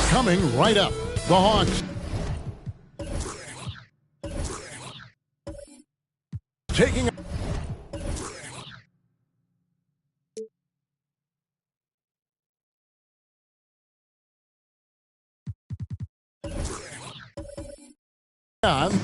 Coming right up, the Hawks. Taking on.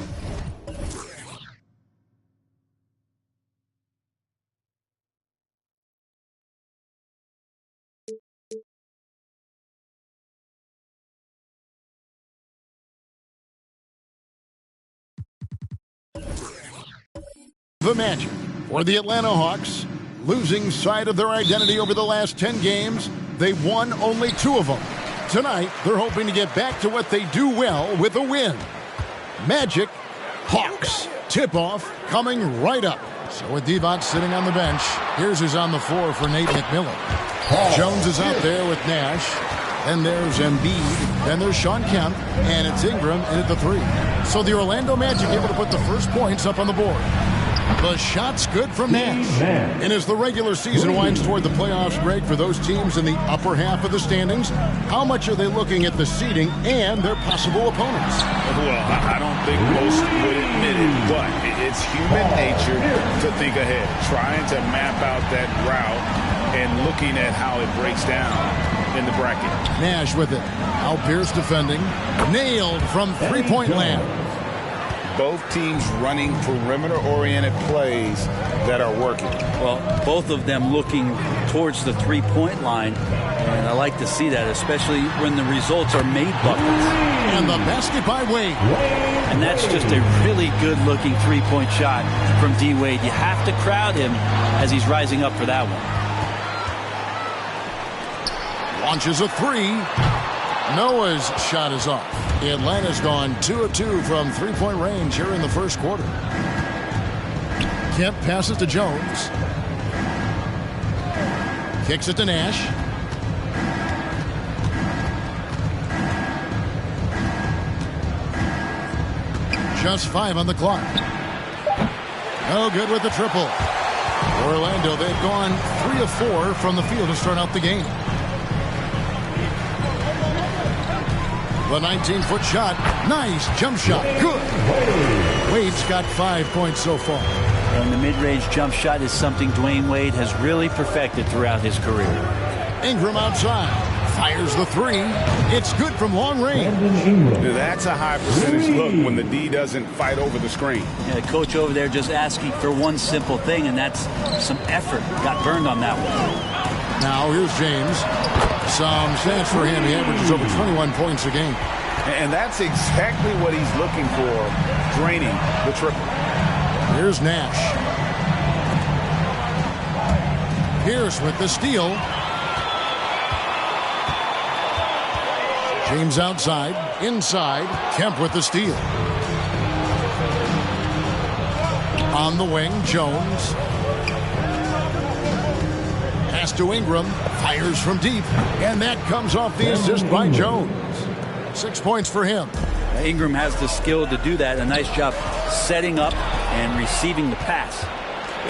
The Magic, for the Atlanta Hawks, losing sight of their identity over the last 10 games, they've won only 2 of them. Tonight, they're hoping to get back to what they do well with a win. Magic, Hawks, tip-off coming right up. So with Divac sitting on the bench, here's who's on the floor for Nate McMillan. Jones is out there with Nash. Then there's Embiid. Then there's Sean Kemp. And it's Ingram in at the 3. So the Orlando Magic able to put the first points up on the board. The shot's good from Nash. And as the regular season winds toward the playoffs, Greg, for those teams in the upper half of the standings, how much are they looking at the seeding and their possible opponents? Well, I don't think most would admit it, but it's human nature to think ahead, trying to map out that route and looking at how it breaks down in the bracket. Nash with it. Al Pierce defending. Nailed from three-point land. Both teams running perimeter-oriented plays that are working. Well, both of them looking towards the three-point line, and I like to see that, especially when the results are made buckets. And the basket by Wade. And that's just a really good-looking three-point shot from D. Wade. You have to crowd him as he's rising up for that one. Launches a 3. Noah's shot is off. Atlanta's gone 2 of 2 from three-point range here in the first quarter. Kemp passes to Jones. Kicks it to Nash. Just 5 on the clock. No good with the triple. Orlando, they've gone 3 of 4 from the field to start out the game. The 19-foot shot. Nice jump shot. Good. Wade's got 5 points so far. And the mid-range jump shot is something Dwayne Wade has really perfected throughout his career. Ingram outside. Fires the 3. It's good from long range. That's a high percentage look when the D doesn't fight over the screen. Yeah, the coach over there just asking for one simple thing, and that's some effort. Got burned on that one. Now here's James. Some stats for him. He averages over 21 points a game. And that's exactly what he's looking for, draining the triple. Here's Nash. Pierce with the steal. James outside. Inside. Kemp with the steal. On the wing, Jones. Pass to Ingram. Fires from deep. And that comes off the assist by Jones. 6 points for him. Ingram has the skill to do that. A nice job setting up and receiving the pass.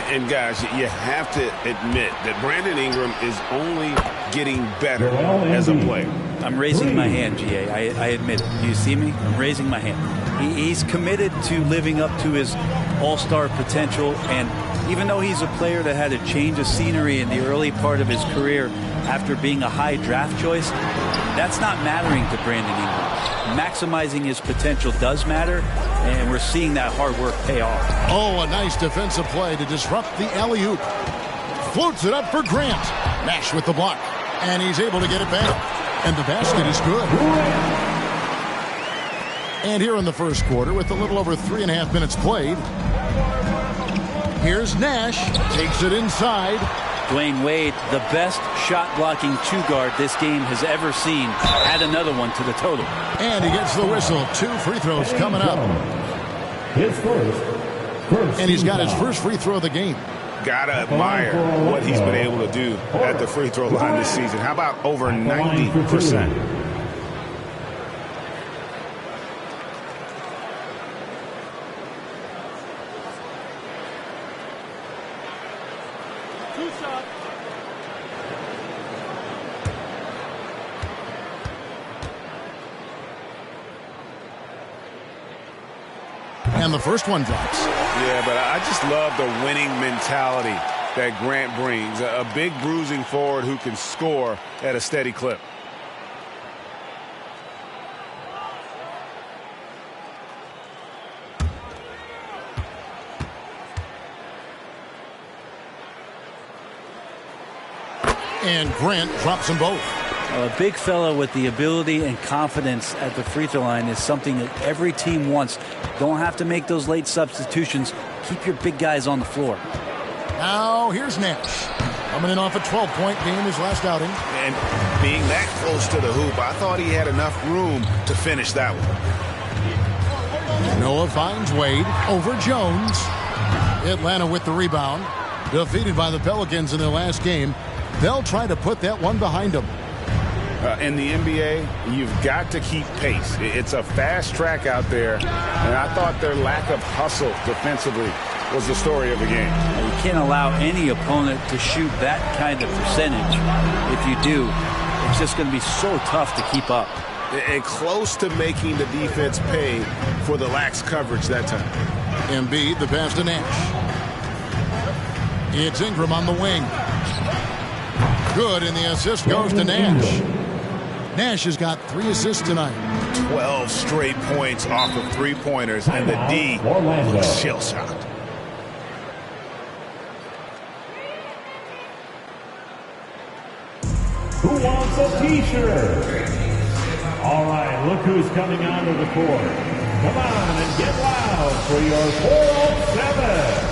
And guys, you have to admit that Brandon Ingram is only getting better as a player. I'm raising my hand, GA. I admit it. Do you see me? I'm raising my hand. He's committed to living up to his all-star potential, and even though he's a player that had a change of scenery in the early part of his career after being a high draft choice, that's not mattering to Brandon Ingram. Maximizing his potential does matter, and we're seeing that hard work pay off. Oh, a nice defensive play to disrupt the alley-oop. Floats it up for Grant. Nash with the block, and he's able to get it back. And the basket is good. And here in the first quarter, with a little over 3.5 minutes played, here's Nash. Takes it inside. Dwayne Wade, the best shot-blocking two-guard this game has ever seen. Add another one to the total. And he gets the whistle. 2 free throws coming up. And he's got his first free throw of the game. Gotta admire what he's been able to do at the free throw line this season. How about over 90%? And the first one drops. Yeah, but I just love the winning mentality that Grant brings. A big bruising forward who can score at a steady clip. And Grant drops them both. A big fella with the ability and confidence at the free throw line is something that every team wants. Don't have to make those late substitutions. Keep your big guys on the floor. Now here's Nash. Coming in off a 12-point game his last outing. And being that close to the hoop, I thought he had enough room to finish that one. Noah finds Wade over Jones. Atlanta with the rebound. Defeated by the Pelicans in their last game. They'll try to put that one behind them. In the NBA, you've got to keep pace. It's a fast track out there, and I thought their lack of hustle defensively was the story of the game. You can't allow any opponent to shoot that kind of percentage. If you do, it's just going to be so tough to keep up. And close to making the defense pay for the lax coverage that time. Embiid, the pass to Nash. It's Ingram on the wing. Good, and the assist goes to Nash. Nash has got 3 assists tonight. 12 straight points off of three-pointers, and the D looks shell-shocked. Who wants a t-shirt? All right, look who's coming onto the court. Come on and get loud for your 407.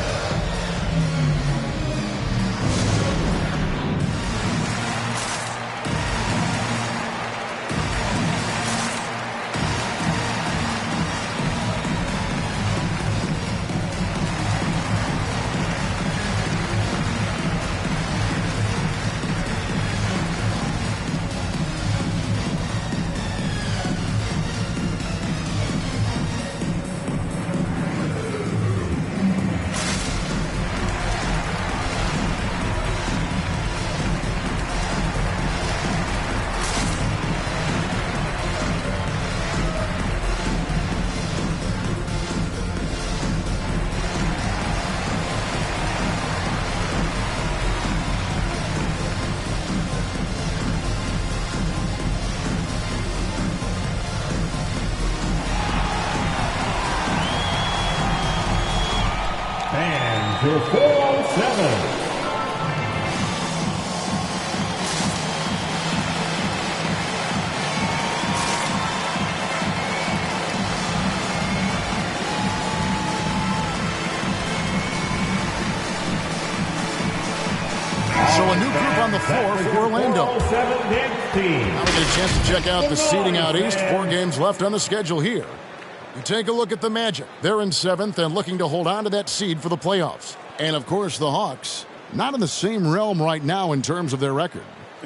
your 407. So a new group on the floor for Orlando. Now we get a chance to check out the seeding out east. 4 games left on the schedule here. You take a look at the Magic. They're in 7th and looking to hold on to that seed for the playoffs. And, of course, the Hawks, not in the same realm right now in terms of their record.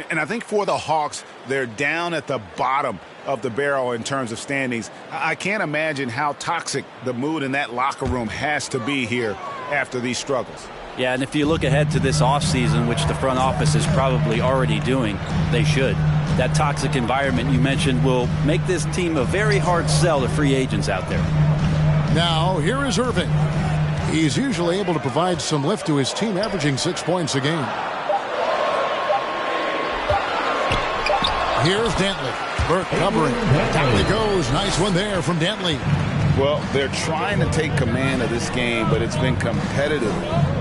And I think for the Hawks, they're down at the bottom of the barrel in terms of standings. I can't imagine how toxic the mood in that locker room has to be here after these struggles. Yeah, and if you look ahead to this offseason, which the front office is probably already doing, they should. That toxic environment you mentioned will make this team a very hard sell to free agents out there. Now, here is Irving. He's usually able to provide some lift to his team, averaging 6 points a game. Here's Dantley. Burke covering. Down he goes. Nice one there from Dantley. Well, they're trying to take command of this game, but it's been competitive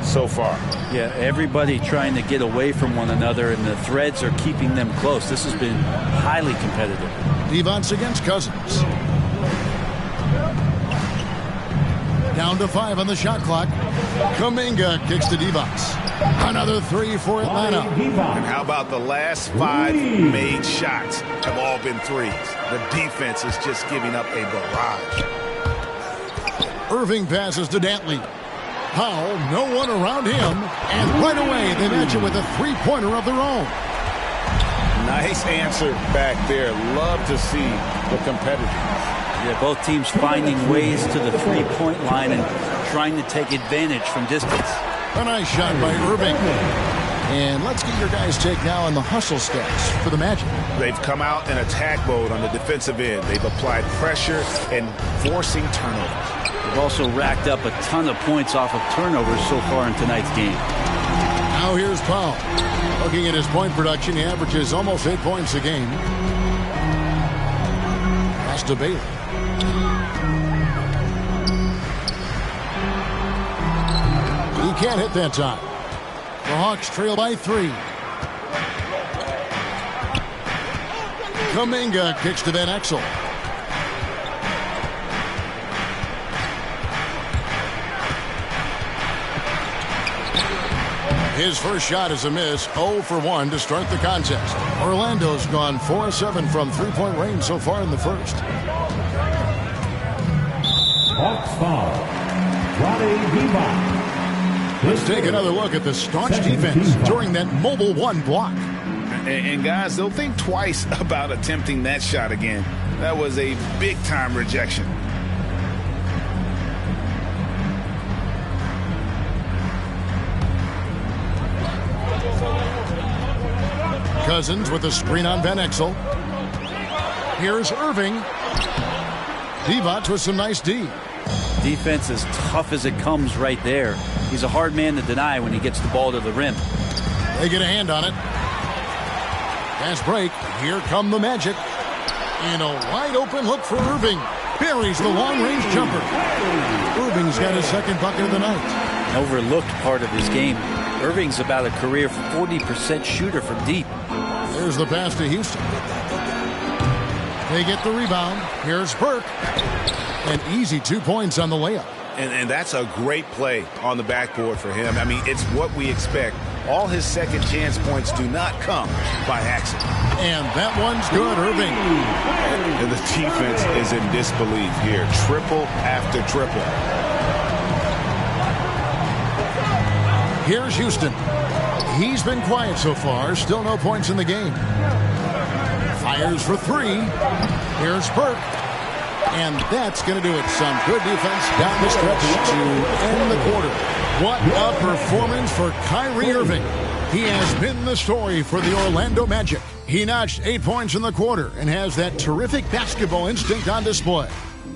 so far. Yeah, everybody trying to get away from one another, and the threads are keeping them close. This has been highly competitive. Devon's against Cousins. Down to 5 on the shot clock. Kuminga kicks to Devons. Another 3 for Atlanta. And how about the last 5 made shots have all been threes? The defense is just giving up a barrage. Irving passes to Dantley. Powell, no one around him. And right away, they match it with a three-pointer of their own. Nice answer back there. Love to see the competitors. Yeah, both teams finding ways to the three-point line and trying to take advantage from distance. A nice shot by Irving. And let's get your guys' take now on the hustle stats for the Magic. They've come out in attack mode on the defensive end. They've applied pressure and forcing turnovers. They've also racked up a ton of points off of turnovers so far in tonight's game. Now here's Powell. Looking at his point production, he averages almost 8 points a game. Pass to Bailey. He can't hit that time. The Hawks trail by 3. Kuminga kicks to Van Exel. His first shot is a miss, 0 for 1 to start the contest. Orlando's gone 4-7 from three-point range so far in the first. Hawks foul. Let's take another look at the staunch defense during that mobile 1 block. And guys, they'll think twice about attempting that shot again. That was a big-time rejection. Cousins with a screen on Van Exel. Here's Irving. Devont with some nice D. Defense as tough as it comes right there. He's a hard man to deny when he gets the ball to the rim. They get a hand on it. Fast break. Here come the Magic. And a wide open look for Irving. Buries the long-range jumper. Irving's got his second bucket of the night. An overlooked part of his game. Irving's about a career 40% shooter from deep. There's the pass to Houston. They get the rebound. Here's Burke. An easy 2 points on the layup. And that's a great play on the backboard for him. I mean, it's what we expect. All his second chance points do not come by accident. And that one's good, Irving. And the defense is in disbelief here. Triple after triple. Here's Houston. He's been quiet so far. Still no points in the game. Fires for 3. Here's Burke. And that's going to do it. Some good defense down the stretch to end the quarter. What a performance for Kyrie Irving. He has been the story for the Orlando Magic. He notched 8 points in the quarter and has that terrific basketball instinct on display.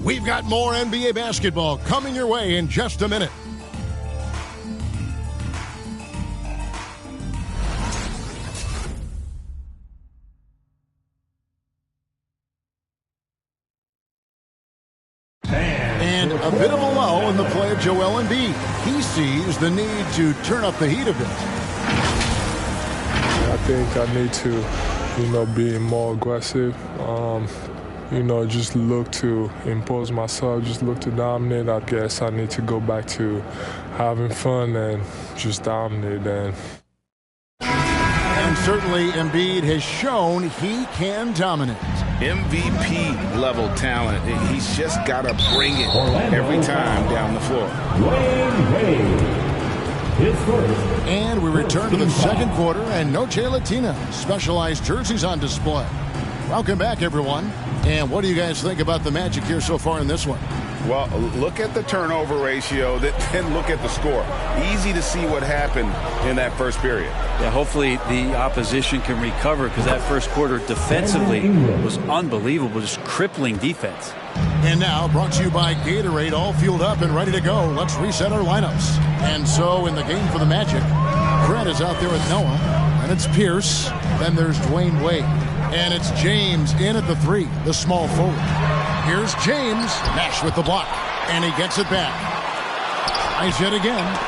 We've got more NBA basketball coming your way in just a minute. And a bit of a lull in the play of Joel Embiid. He sees the need to turn up the heat a bit. I think I need to, be more aggressive. Just look to impose myself, just look to dominate. I guess I need to go back to having fun and just dominate. And certainly Embiid has shown he can dominate. MVP level talent. He's just got to bring it every time down the floor. And we return to the second quarter, and Noche Latina specialized jerseys on display. Welcome back, everyone. And what do you guys think about the Magic here so far in this one? Well, look at the turnover ratio, then look at the score. Easy to see what happened in that first period. Yeah, hopefully the opposition can recover, because that first quarter defensively was unbelievable, just crippling defense. And now, brought to you by Gatorade, all fueled up and ready to go. Let's reset our lineups. And so, in the game for the Magic, Grant is out there with Noah, and it's Pierce. Then there's Dwayne Wade. And it's James in at the 3, the small forward. Here's James, Nash with the block, and he gets it back. Tries yet again.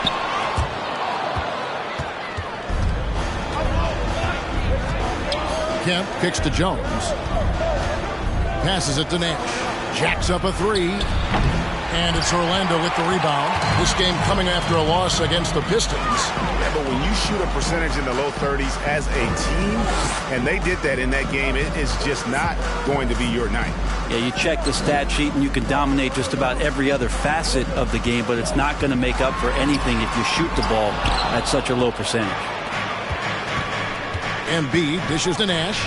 Kemp kicks to Jones. Passes it to Nash. Jacks up a 3. And it's Orlando with the rebound. This game coming after a loss against the Pistons. Yeah, but when you shoot a percentage in the low 30s as a team, and they did that in that game, it is just not going to be your night. Yeah, you check the stat sheet and you can dominate just about every other facet of the game, but it's not going to make up for anything if you shoot the ball at such a low percentage. Embiid dishes to Nash.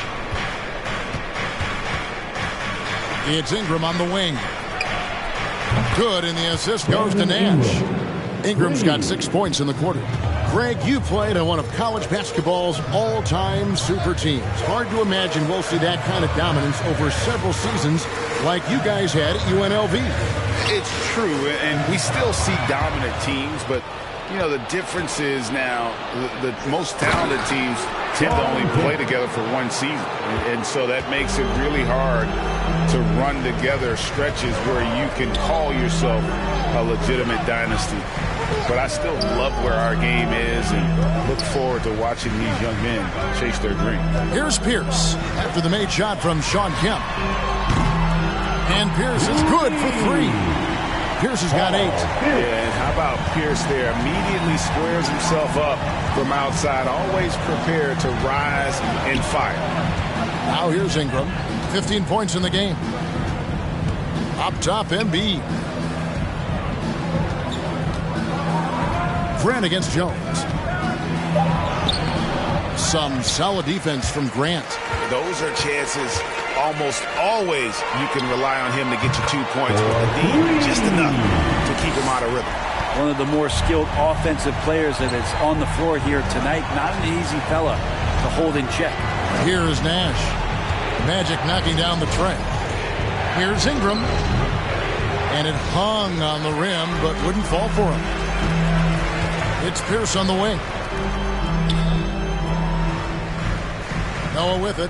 It's Ingram on the wing. Good, and the assist goes to Nash. Ingram's got 6 points in the quarter. Greg, you played on one of college basketball's all-time super teams. Hard to imagine we'll see that kind of dominance over several seasons like you guys had at UNLV. It's true, and we still see dominant teams, but the difference is now the most talented teams tend to only play together for one season. And so that makes it really hard to run together stretches where you can call yourself a legitimate dynasty. But I still love where our game is and look forward to watching these young men chase their dream. Here's Pierce after the made shot from Shawn Kemp. And Pierce is good for 3. Pierce has got 8. Yeah, and how about Pierce there? Immediately squares himself up from outside, always prepared to rise and fire. Now here's Ingram. 15 points in the game. Up top, Embiid. Grant against Jones. Some solid defense from Grant. Those are chances almost always you can rely on him to get you 2 points, but the D just enough to keep him out of rhythm. One of the more skilled offensive players that is on the floor here tonight. Not an easy fella to hold in check. Here is Nash. Magic knocking down the tray. Here's Ingram. And it hung on the rim, but wouldn't fall for him. It's Pierce on the wing. Noah with it.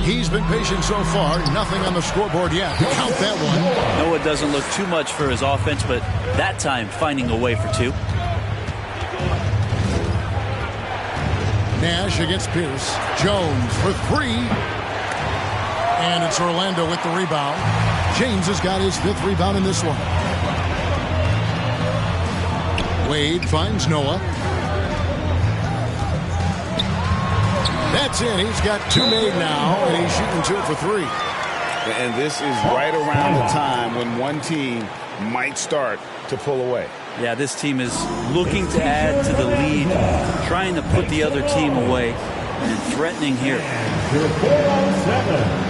He's been patient so far. Nothing on the scoreboard yet. Count that one. Noah doesn't look too much for his offense, but that time finding a way for 2. Nash against Pierce. Jones for 3. And it's Orlando with the rebound. James has got his 5th rebound in this one. Wade finds Noah. That's in. He's got 2 made now, and he's shooting 2 for 3. And this is right around the time when one team might start to pull away. Yeah, this team is looking to add to the lead, trying to put the other team away, and threatening here. 4-on-7.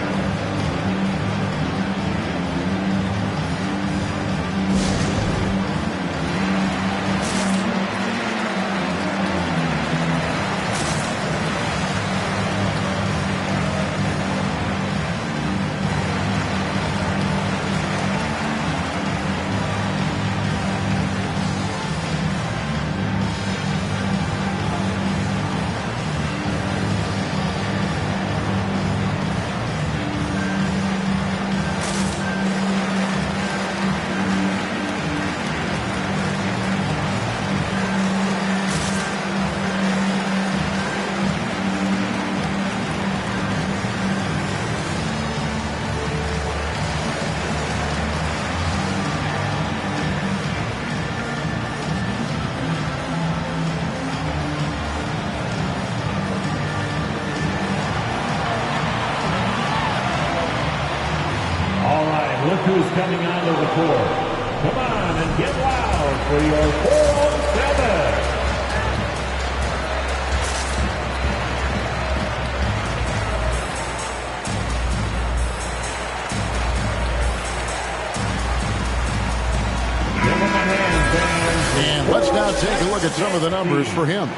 coming onto the court? Come on and get loud for your 407. And let's now take a look at some of the numbers for him.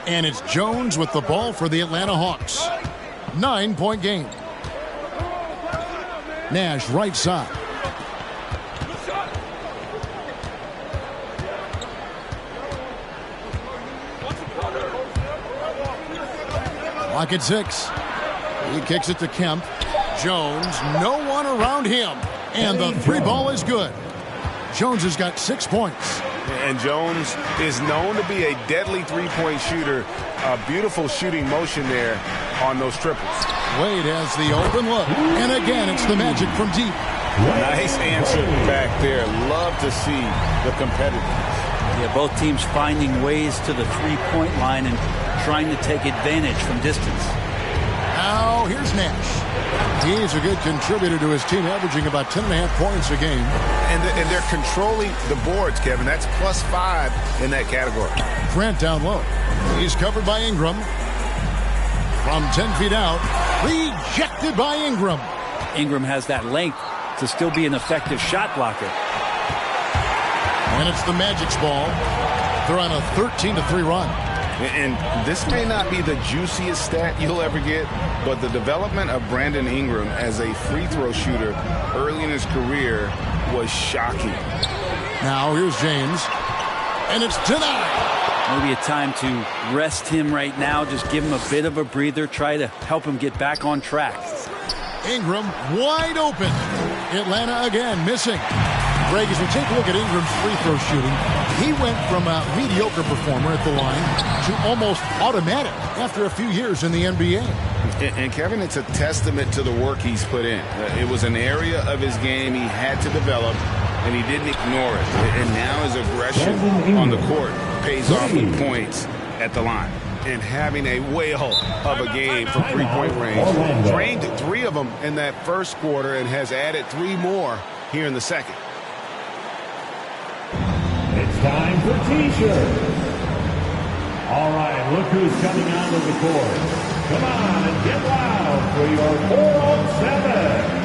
And it's Jones with the ball for the Atlanta Hawks. 9-point game. Nash right side. Clock at 6. He kicks it to Kemp. Jones, no one around him. And the three ball is good. Jones has got 6 points. And Jones is known to be a deadly three-point shooter. A beautiful shooting motion there on those triples. Wade has the open look. And again, it's the Magic from deep. Nice answer back there. Love to see the competitiveness. Yeah, both teams finding ways to the three-point line and trying to take advantage from distance. Now, here's Nash. He's a good contributor to his team, averaging about 10.5 points a game. And they're controlling the boards, Kevin. That's +5 in that category. Grant down low. He's covered by Ingram. From 10 feet out, rejected by Ingram. Ingram has that length to still be an effective shot blocker. And it's the Magic's ball. They're on a 13-3 run. And this may not be the juiciest stat you'll ever get, but the development of Brandon Ingram as a free throw shooter early in his career was shocking. Now here's James. And it's denied. Maybe a time to rest him right now. Just give him a bit of a breather. Try to help him get back on track. Ingram wide open. Atlanta again missing. Greg, as we take a look at Ingram's free throw shooting, he went from a mediocre performer at the line to almost automatic after a few years in the NBA. And Kevin, it's a testament to the work he's put in. It was an area of his game he had to develop, and he didn't ignore it. And now his aggression on the court pays off with points at the line. And having a whale of a game from three-point range. Drained 3 of them in that first quarter and has added 3 more here in the second. It's time for T-shirts. All right, look who's coming onto the court. Come on and get loud for your 407.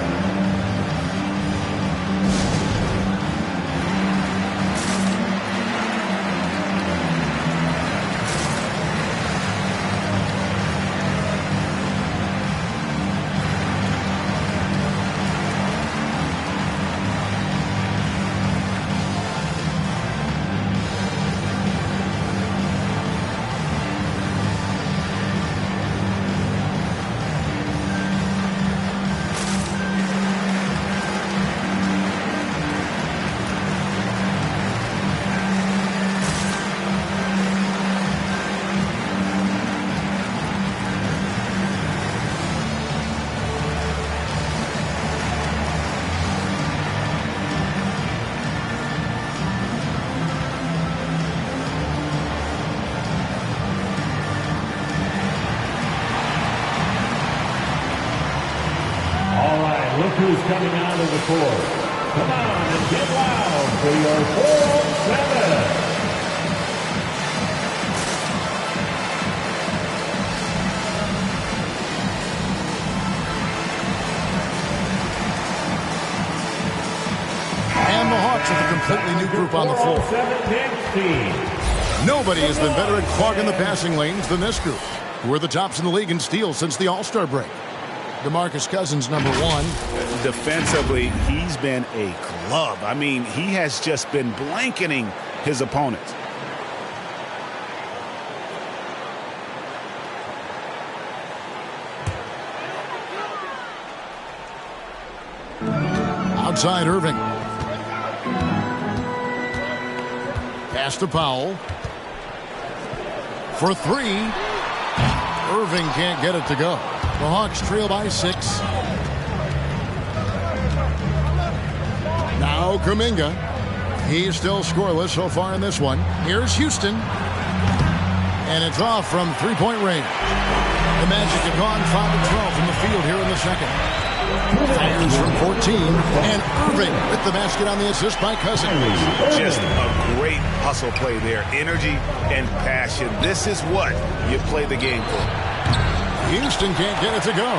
Look who's coming out of the court. Come on and get loud for your 407. And the Hawks with a completely new group on the floor. Nobody has been better at clogging the passing lanes than this group, who are the tops in the league in steals since the All-Star break. DeMarcus Cousins, number 1. Defensively, he's been a glove. I mean, he has just been blanketing his opponents. Outside Irving. Pass to Powell. for three. Irving can't get it to go. The Hawks trail by 6. Now Kuminga. He's still scoreless so far in this one. Here's Houston. And it's off from three-point range. The Magic have gone 5 of 12 from the field here in the second. Fires from 14. And Irving with the basket on the assist by Cousins. Just a great hustle play there. Energy and passion. This is what you play the game for. Houston can't get it to go.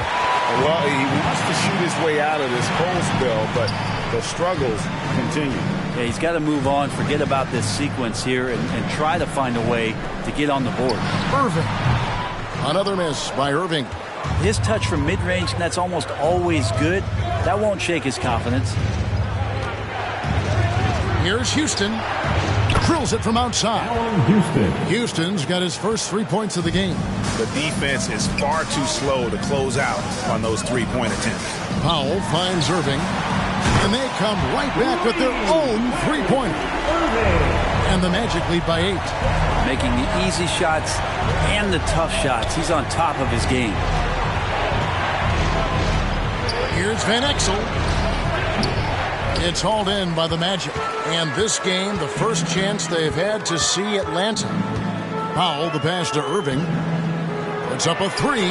Well, he wants to shoot his way out of this cold spell, but the struggles continue. Yeah, he's got to move on, forget about this sequence here, and try to find a way to get on the board. Irving. Another miss by Irving. His touch from mid-range, and that's almost always good. That won't shake his confidence. Here's Houston. Drills it from outside. Houston's got his first 3 points of the game. The defense is far too slow to close out on those three-point attempts. Powell finds Irving. And they come right back with their own three-pointer. And the Magic lead by 8. Making the easy shots and the tough shots. He's on top of his game. Here's Van Exel. It's hauled in by the Magic. And this game, the first chance they've had to see Atlanta. Powell, the pass to Irving. Puts up a 3.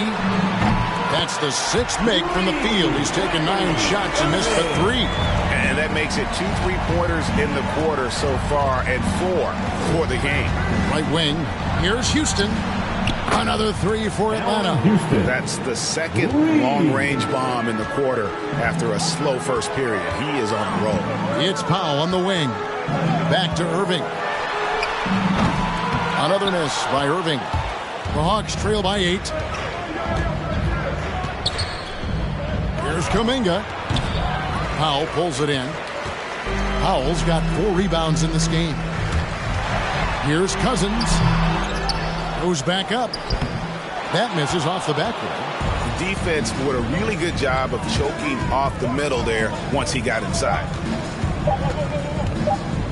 That's the 6th make from the field. He's taken 9 shots and missed but 3. And that makes it 2 3-pointers in the quarter so far and 4 for the game. Right wing. Here's Houston. Another 3 for Atlanta. That's the second long-range bomb in the quarter after a slow first period. He is on the roll. It's Powell on the wing. Back to Irving. Another miss by Irving. The Hawks trail by 8. Here's Kuminga. Powell pulls it in. Powell's got 4 rebounds in this game. Here's Cousins. Goes back up. That misses off the backboard. The defense did a really good job of choking off the middle there once he got inside.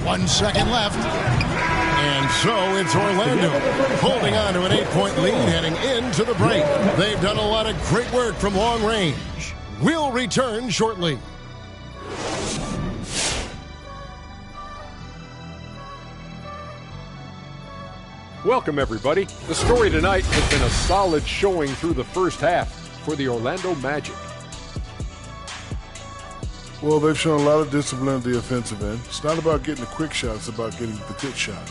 1 second left. And so it's Orlando holding on to an 8-point lead heading into the break. They've done a lot of great work from long range. We'll return shortly. Welcome, everybody. The story tonight has been a solid showing through the first half for the Orlando Magic. Well, they've shown a lot of discipline at the offensive end. It's not about getting a quick shot, it's about getting the good shot.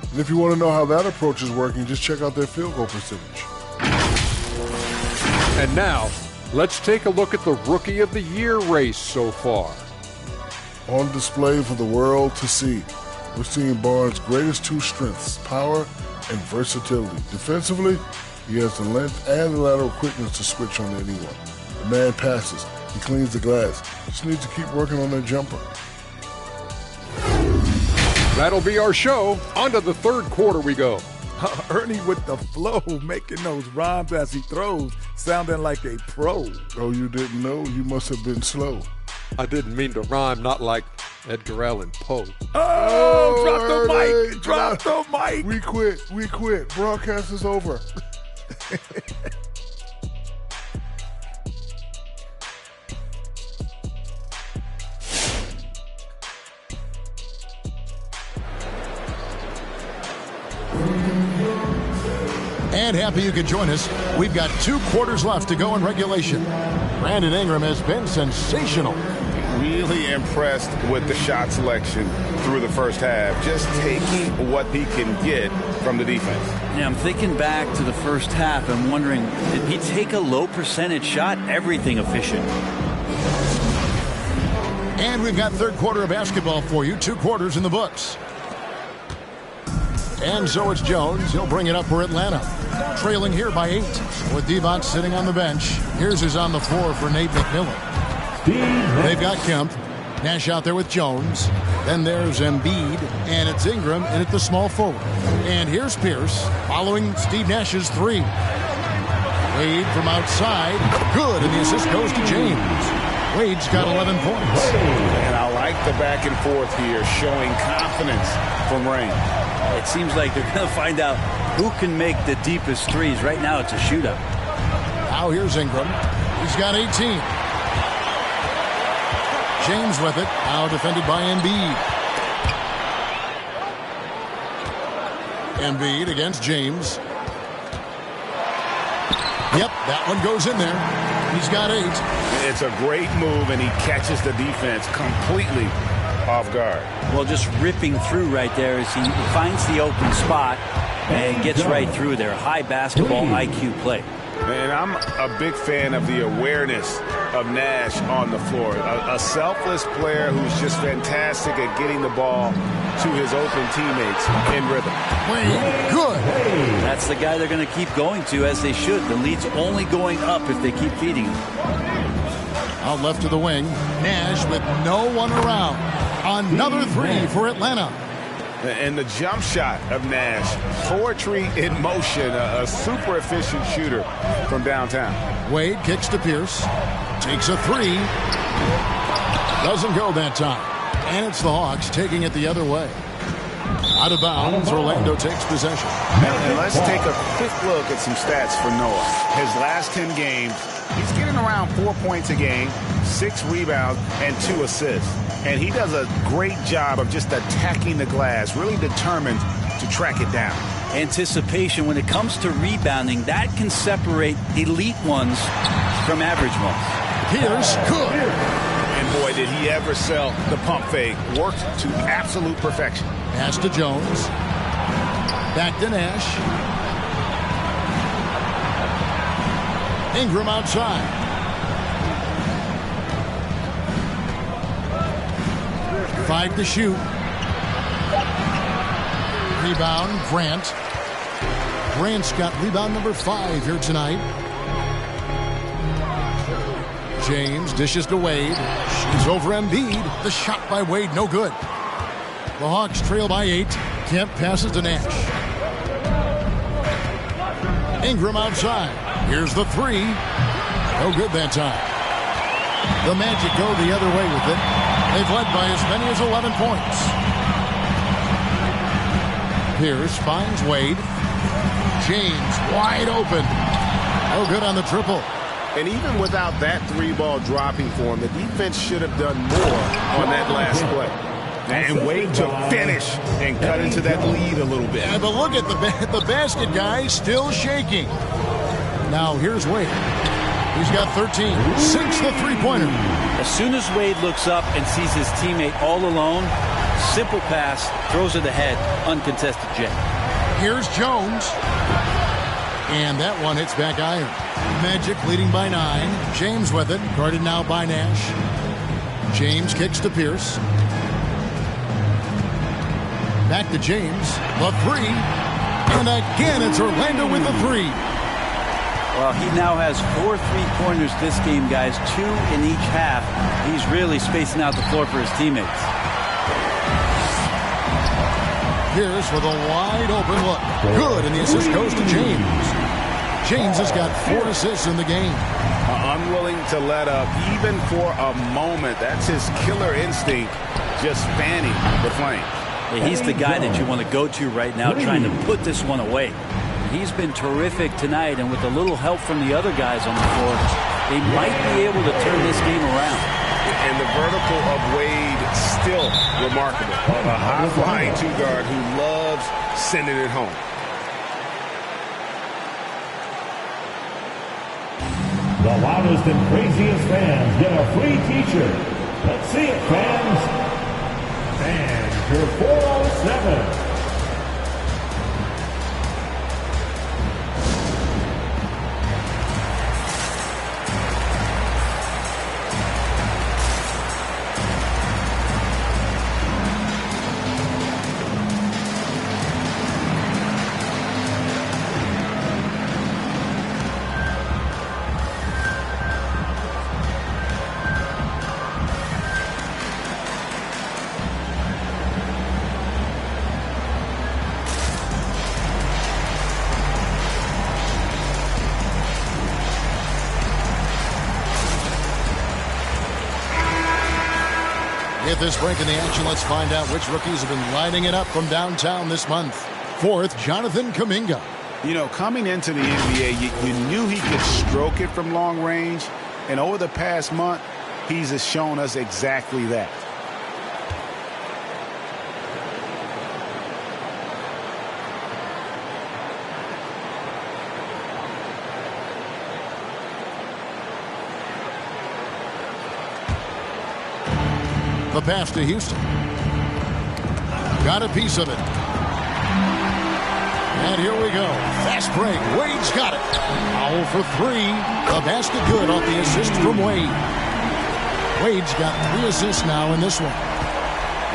And if you want to know how that approach is working, just check out their field goal percentage. And now, let's take a look at the Rookie of the Year race so far. On display for the world to see, we're seeing Barnes' greatest 2 strengths, power and versatility. Defensively, he has the length and the lateral quickness to switch on anyone. The man passes. He cleans the glass. Just needs to keep working on that jumper. That'll be our show. On to the third quarter we go. Ernie with the flow, making those rhymes as he throws, sounding like a pro. Oh, you didn't know? You must have been slow. I didn't mean to rhyme, not like Edgar Allan Poe. Oh, drop the Ernie, mic. Drop the mic. We quit. Broadcast is over. And happy you could join us. We've got 2 quarters left to go in regulation. Brandon Ingram has been sensational. Really impressed with the shot selection through the first half. Just taking what he can get from the defense. Yeah, I'm thinking back to the first half and wondering, did he take a low percentage shot? Everything efficient. And we've got third quarter of basketball for you. 2 quarters in the books. And so it's Jones. He'll bring it up for Atlanta. Trailing here by 8 with Devont sitting on the bench. Here's who's on the floor for Nate McMillan. They've got Kemp. Nash out there with Jones. Then there's Embiid. And it's Ingram in at the small forward. And here's Pierce following Steve Nash's 3. Wade from outside. Good. And the assist goes to James. Wade's got 11 points. And I like the back and forth here, showing confidence from Rain. It seems like they're going to find out who can make the deepest threes. Right now, it's a shootout. Now here's Ingram. He's got 18. James with it. Now defended by Embiid. Embiid against James. Yep, that one goes in there. He's got 8. It's a great move, and he catches the defense completely off guard. Well, just ripping through right there as he finds the open spot and gets right through there. High basketball IQ play. And I'm a big fan of the awareness of Nash on the floor. A selfless player who's just fantastic at getting the ball to his open teammates in rhythm. Good. That's the guy they're going to keep going to, as they should. The lead's only going up if they keep feeding him. Out left to the wing. Nash with no one around. Another 3 for Atlanta. And the jump shot of Nash, poetry in motion, a super efficient shooter from downtown. Wade kicks to Pierce, takes a 3, doesn't go that time, and it's the Hawks taking it the other way. Out of bounds, Orlando takes possession. And let's take a quick look at some stats for Noah. His last 10 games, he's getting around 4 points a game, 6 rebounds, and 2 assists. And he does a great job of just attacking the glass, really determined to track it down. Anticipation when it comes to rebounding, that can separate elite ones from average ones. Pierce, good. And boy, did he ever sell the pump fake. Worked to absolute perfection. Pass to Jones. Back to Nash. Ingram outside. 5 to shoot. Rebound, Grant. Grant's got rebound number 5 here tonight. James dishes to Wade. Shoots over Embiid. The shot by Wade, no good. The Hawks trail by 8. Kemp passes to Nash. Ingram outside. Here's the 3. No good that time. The Magic go the other way with it. They've led by as many as 11 points. Pierce finds Wade. James wide open. No good on the triple. And even without that 3-ball dropping for him, the defense should have done more on that last play. And Wade to finish and cut into that lead a little bit. Yeah, but look at the basket guy still shaking. Now here's Wade. He's got 13. Sinks the 3-pointer. As soon as Wade looks up and sees his teammate all alone, simple pass, throws it ahead, uncontested J. Here's Jones. And that one hits back iron. Magic leading by 9. James with it, guarded now by Nash. James kicks to Pierce. Back to James. The 3. And again, it's Orlando with the 3. Well, he now has 4 3-pointers this game, guys. 2 in each half. He's really spacing out the floor for his teammates. Pierce with a wide open look. Good, and the assist goes to James. James has got 4 assists in the game. Unwilling to let up even for a moment. That's his killer instinct, just fanning the flame. Yeah, he's the guy that you want to go to right now, trying to put this one away. He's been terrific tonight, and with a little help from the other guys on the floor, they might be able to turn this game around. And the vertical of Wade still remarkable. A high-flying 2-guard who loves sending it home. The loudest and craziest fans get a free t-shirt. Let's see it, fans. Fans, your 407. With this break in the action, let's find out which rookies have been lighting it up from downtown this month. Fourth, Jonathan Kuminga. You know, coming into the NBA, you knew he could stroke it from long range. And over the past month, he's shown us exactly that. The pass to Houston. Got a piece of it. And here we go. Fast break. Wade's got it. Foul for three. The basket good off the assist from Wade. Wade's got 3 assists now in this one.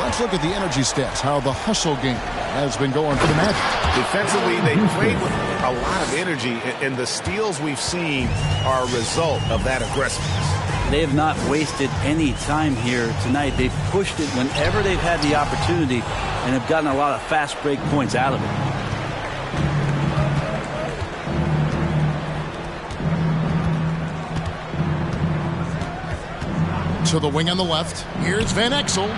Let's look at the energy stats, how the hustle game has been going for the Magic. Defensively, they played with a lot of energy, and the steals we've seen are a result of that aggressiveness. They have not wasted any time here tonight. They've pushed it whenever they've had the opportunity and have gotten a lot of fast break points out of it. To the wing on the left. Here's Van Exel.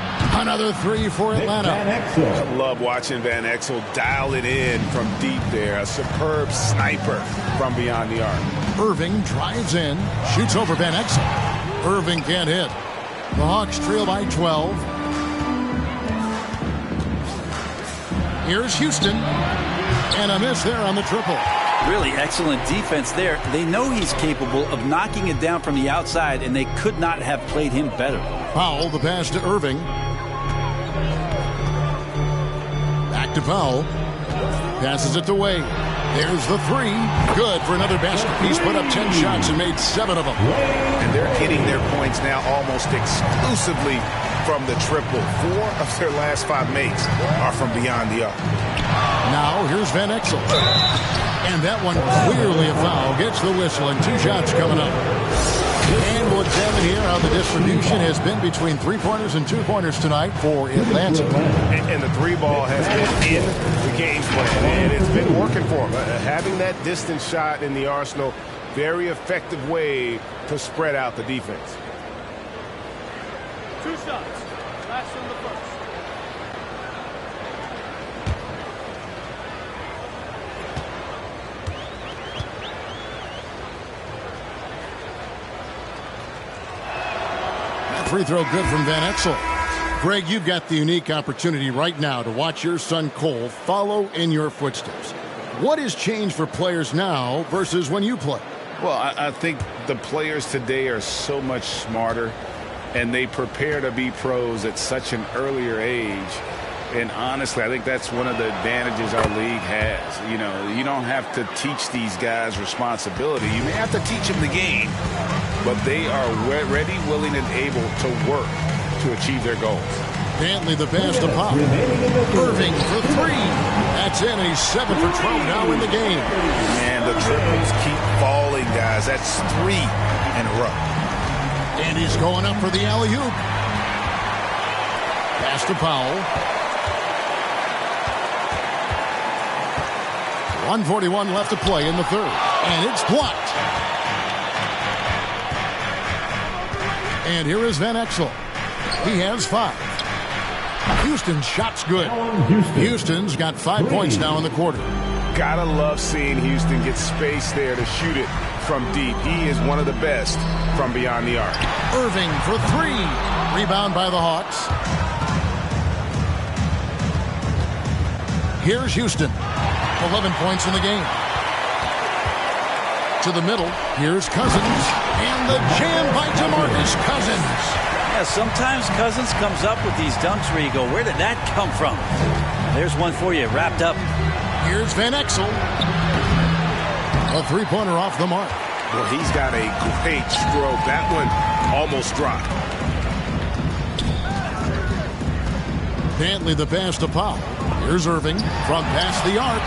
Another 3 for Atlanta. I love watching Van Exel dial it in from deep there. A superb sniper from beyond the arc. Irving drives in. Shoots over Van Exel. Irving can't hit. The Hawks trail by 12. Here's Houston. And a miss there on the triple. Really excellent defense there. They know he's capable of knocking it down from the outside, and they could not have played him better. Powell, the pass to Irving. Back to Powell. Passes it to Wade. There's the 3. Good for another basket. He's put up 10 shots and made 7 of them. And they're getting their points now almost exclusively from the triple. 4 of their last 5 makes are from beyond the arc. Now here's Van Exel. And that one clearly a foul. Gets the whistle and 2 shots coming up. And we'll examine here how the distribution has been between 3-pointers and 2-pointers tonight for Atlanta. And the 3-ball has been in the game plan, and it's been working for them. Having that distance shot in the arsenal, very effective way to spread out the defense. 2 shots. Last from the first. Free throw good from Van Exel. Greg, you've got the unique opportunity right now to watch your son Cole follow in your footsteps. What has changed for players now versus when you played? Well, I think the players today are so much smarter, and they prepare to be pros at such an earlier age. And honestly, I think that's one of the advantages our league has. You know, you don't have to teach these guys responsibility. You may have to teach them the game, but they are ready, willing, and able to work to achieve their goals. Bentley the pass to Pop. Irving for 3. That's in. He's 7 for 12 now in the game. Man, the triples keep falling, guys. That's 3 in a row. And he's going up for the alley-oop. Pass to Powell. 1:41 left to play in the third. And it's blocked. And here is Van Exel. He has 5. Houston's shot's good. Houston's got 5 points now in the quarter. Gotta love seeing Houston get space there to shoot it from deep. He is one of the best from beyond the arc. Irving for 3. Rebound by the Hawks. Here's Houston. 11 points in the game. To the middle. Here's Cousins. And the jam by DeMarcus Cousins. Yeah, sometimes Cousins comes up with these dunks where you go, where did that come from? There's one for you, wrapped up. Here's Van Exel. A 3-pointer off the mark. Well, he's got a great stroke. That one almost dropped. Bentley the pass to Pop. Here's Irving from past the arc.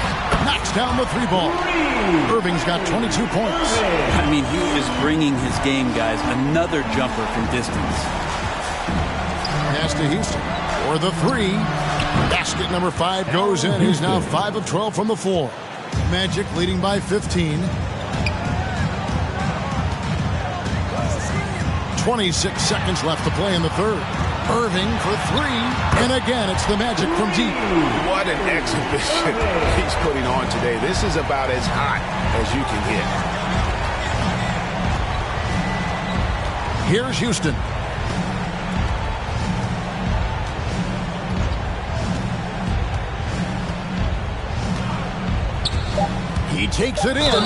Knocks down the 3-ball. Irving's got 22 points. I mean, he is bringing his game, guys. Another jumper from distance. Pass to Houston for the 3. Basket number 5 goes in. He's now 5 of 12 from the floor. Magic leading by 15. 26 seconds left to play in the third. Irving for three. And again, it's the Magic from deep. What an exhibition he's putting on today. This is about as hot as you can get. Here's Houston. He takes it in.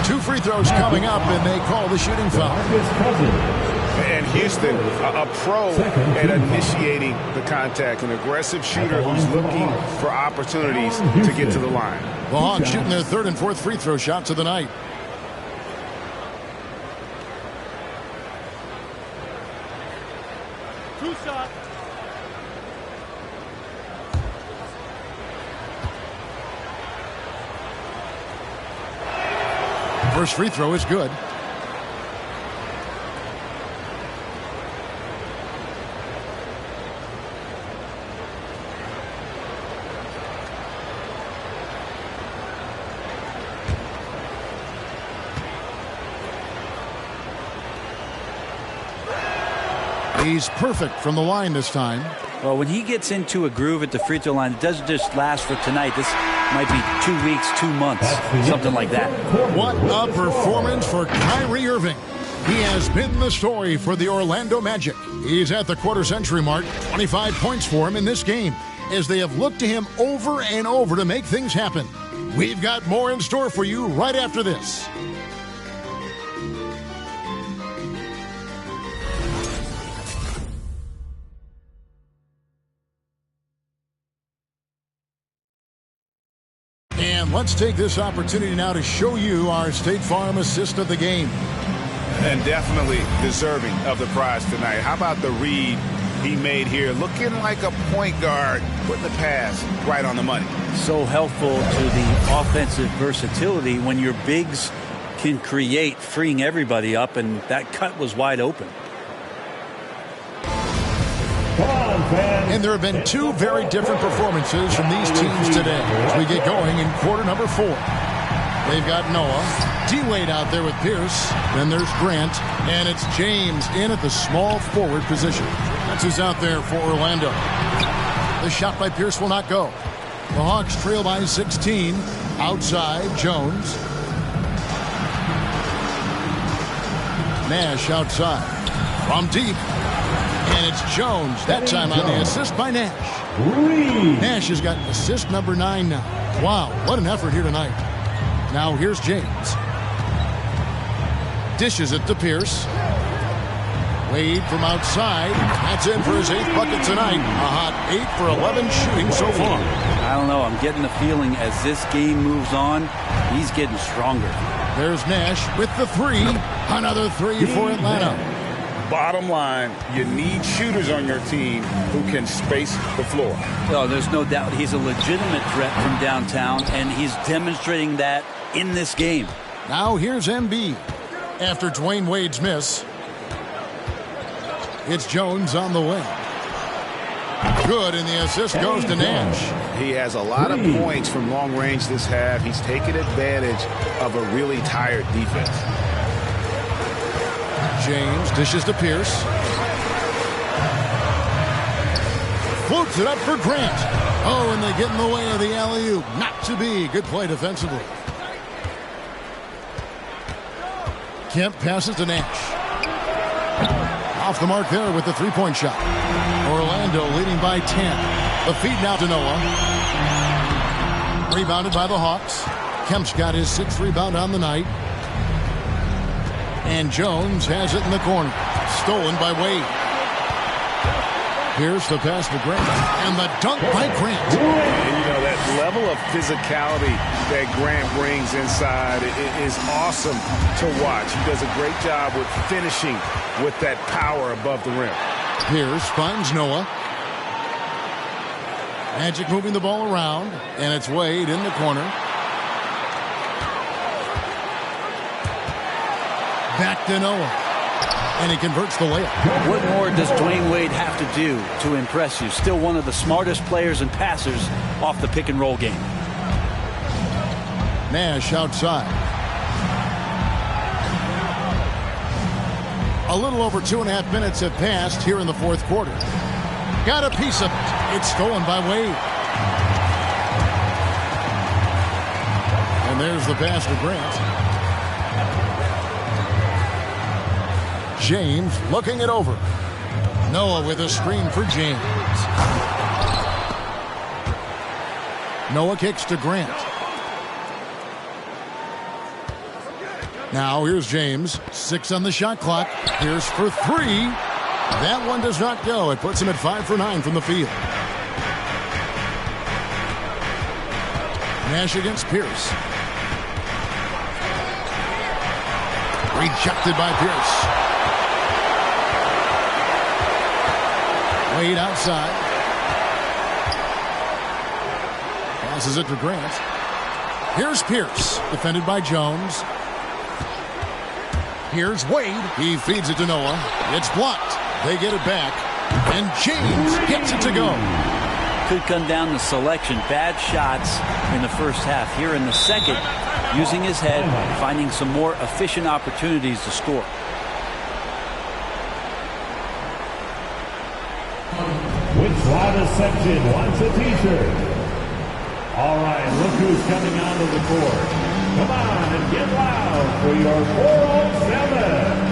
2 free throws coming up, and they call the shooting foul. And Houston, a pro at initiating the contact, an aggressive shooter who's looking for opportunities to get to the line. The Hawks shooting their 3rd and 4th free throw shots of the night. Two shots. First free throw is good. He's perfect from the line this time. Well, when he gets into a groove at the free throw line, it doesn't just last for tonight. This might be 2 weeks, 2 months, something like that. What a performance for Kyrie Irving. He has been the story for the Orlando Magic. He's at the quarter-century mark, 25 points for him in this game, as they have looked to him over and over to make things happen. We've got more in store for you right after this. And let's take this opportunity now to show you our State Farm assist of the game. And definitely deserving of the prize tonight. How about the read he made here? Looking like a point guard, putting the pass right on the money. So helpful to the offensive versatility when your bigs can create, freeing everybody up, and that cut was wide open. And there have been 2 very different performances from these teams today as we get going in quarter number 4. They've got Noah, D-Wade out there with Pierce, then there's Grant, and it's James in at the small forward position. That's who's out there for Orlando. The shot by Pierce will not go. The Hawks trail by 16. Outside, Jones. Nash outside. From deep. And it's Jones, that time on the assist by Nash. Nash has got assist number 9 now. Wow, what an effort here tonight. Now here's James. Dishes it to Pierce. Wade from outside. That's in for his 8th bucket tonight. A hot 8 for 11 shooting so far. I don't know. I'm getting the feeling as this game moves on, he's getting stronger. There's Nash with the 3. Another 3 for Atlanta. Bottom line, you need shooters on your team who can space the floor. Well, there's no doubt he's a legitimate threat from downtown, and he's demonstrating that in this game. Now here's MB. After Dwayne Wade's miss, it's Jones on the wing. Good, and the assist goes to Nash. He has a lot of points from long range this half. He's taken advantage of a really tired defense. James dishes to Pierce. Floats it up for Grant. Oh, and they get in the way of the alley-oop. Not to be. Good play defensively. Kemp passes to Nash. Off the mark there with the 3-point shot. Orlando leading by 10. The feed now to Noah. Rebounded by the Hawks. Kemp's got his 6th rebound on the night. And Jones has it in the corner. Stolen by Wade. Here's the pass to Grant. And the dunk by Grant. And you know, that level of physicality that Grant brings inside is awesome to watch. He does a great job with finishing with that power above the rim. Pierce finds Noah. Magic moving the ball around. And it's Wade in the corner. Back to Noah. And he converts the layup. What more does Dwayne Wade have to do to impress you? Still one of the smartest players and passers off the pick-and-roll game. Nash outside. A little over 2.5 minutes have passed here in the fourth quarter. Got a piece of it. It's stolen by Wade. And there's the pass to Grant. James looking it over. Noah with a screen for James. Noah kicks to Grant. Now here's James. 6 on the shot clock. Here's for 3. That one does not go. It puts him at 5 for 9 from the field. Nash against Pierce. Rejected by Pierce. Wade outside. Passes it to Grant. Here's Pierce. Defended by Jones. Here's Wade. He feeds it to Noah. It's blocked. They get it back. And James gets it to go. Could come down to selection. Bad shots in the first half. Here in the second, using his head, finding some more efficient opportunities to score. Which Slider section wants a t-shirt? All right, look who's coming onto the court. Come on and get loud for your 407.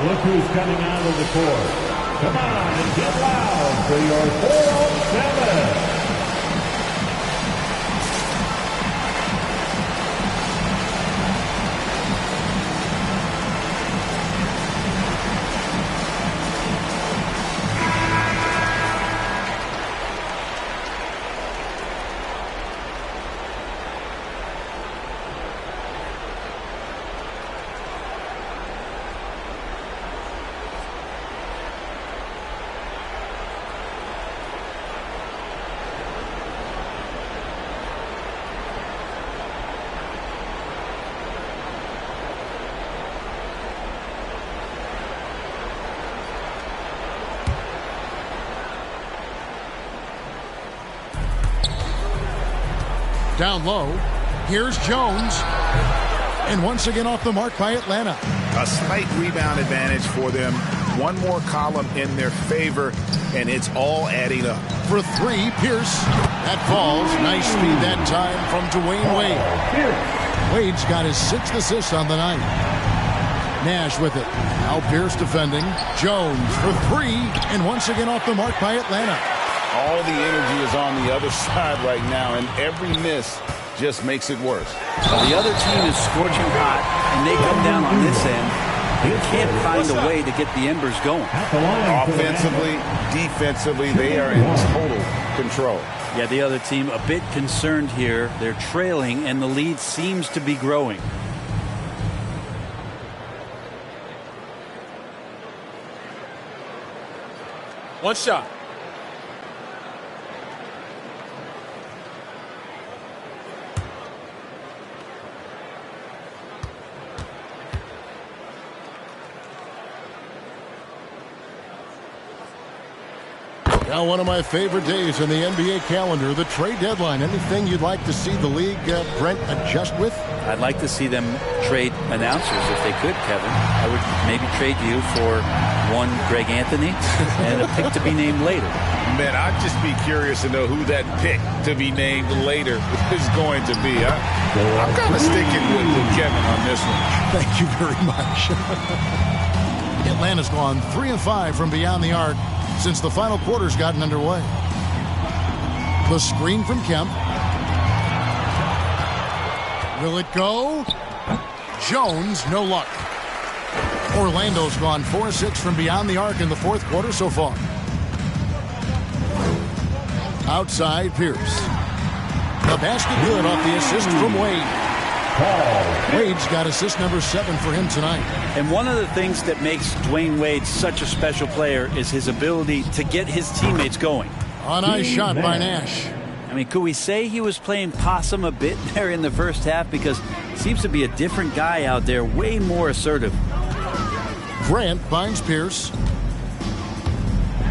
Look who's coming out of the court. Come on and get loud for your 407. Down low. Here's Jones. And once again off the mark by Atlanta. A slight rebound advantage for them. One more column in their favor, and it's all adding up. For 3, Pierce. That falls. Nice speed that time from Dwayne Wade. Wade's got his 6th assist on the night. Nash with it. Now Pierce defending. Jones for 3. And once again off the mark by Atlanta. All the energy is on the other side right now, and every miss just makes it worse. The other team is scorching hot, and they come down on this end. They can't find a way to get the embers going. Offensively, defensively, they are in total control. Yeah, the other team a bit concerned here. They're trailing, and the lead seems to be growing. One shot. Now one of my favorite days in the NBA calendar, the trade deadline. Anything you'd like to see the league, Brent, adjust with? I'd like to see them trade announcers if they could, Kevin. I would maybe trade you for one Greg Anthony and a pick to be named later. Man, I'd just be curious to know who that pick to be named later is going to be. I'm kind of sticking with Kevin on this one. Thank you very much. Atlanta's gone 3 of 5 from beyond the arc since the final quarter's gotten underway. The screen from Kemp. Will it go? Jones, no luck. Orlando's gone 4 of 6 from beyond the arc in the fourth quarter so far. Outside, Pierce. The basket good off the assist from Wade. Wade's got assist number 7 for him tonight. And one of the things that makes Dwayne Wade such a special player is his ability to get his teammates going. A nice shot by Nash. I mean, could we say he was playing possum a bit there in the first half? Because he seems to be a different guy out there, way more assertive. Grant finds Pierce.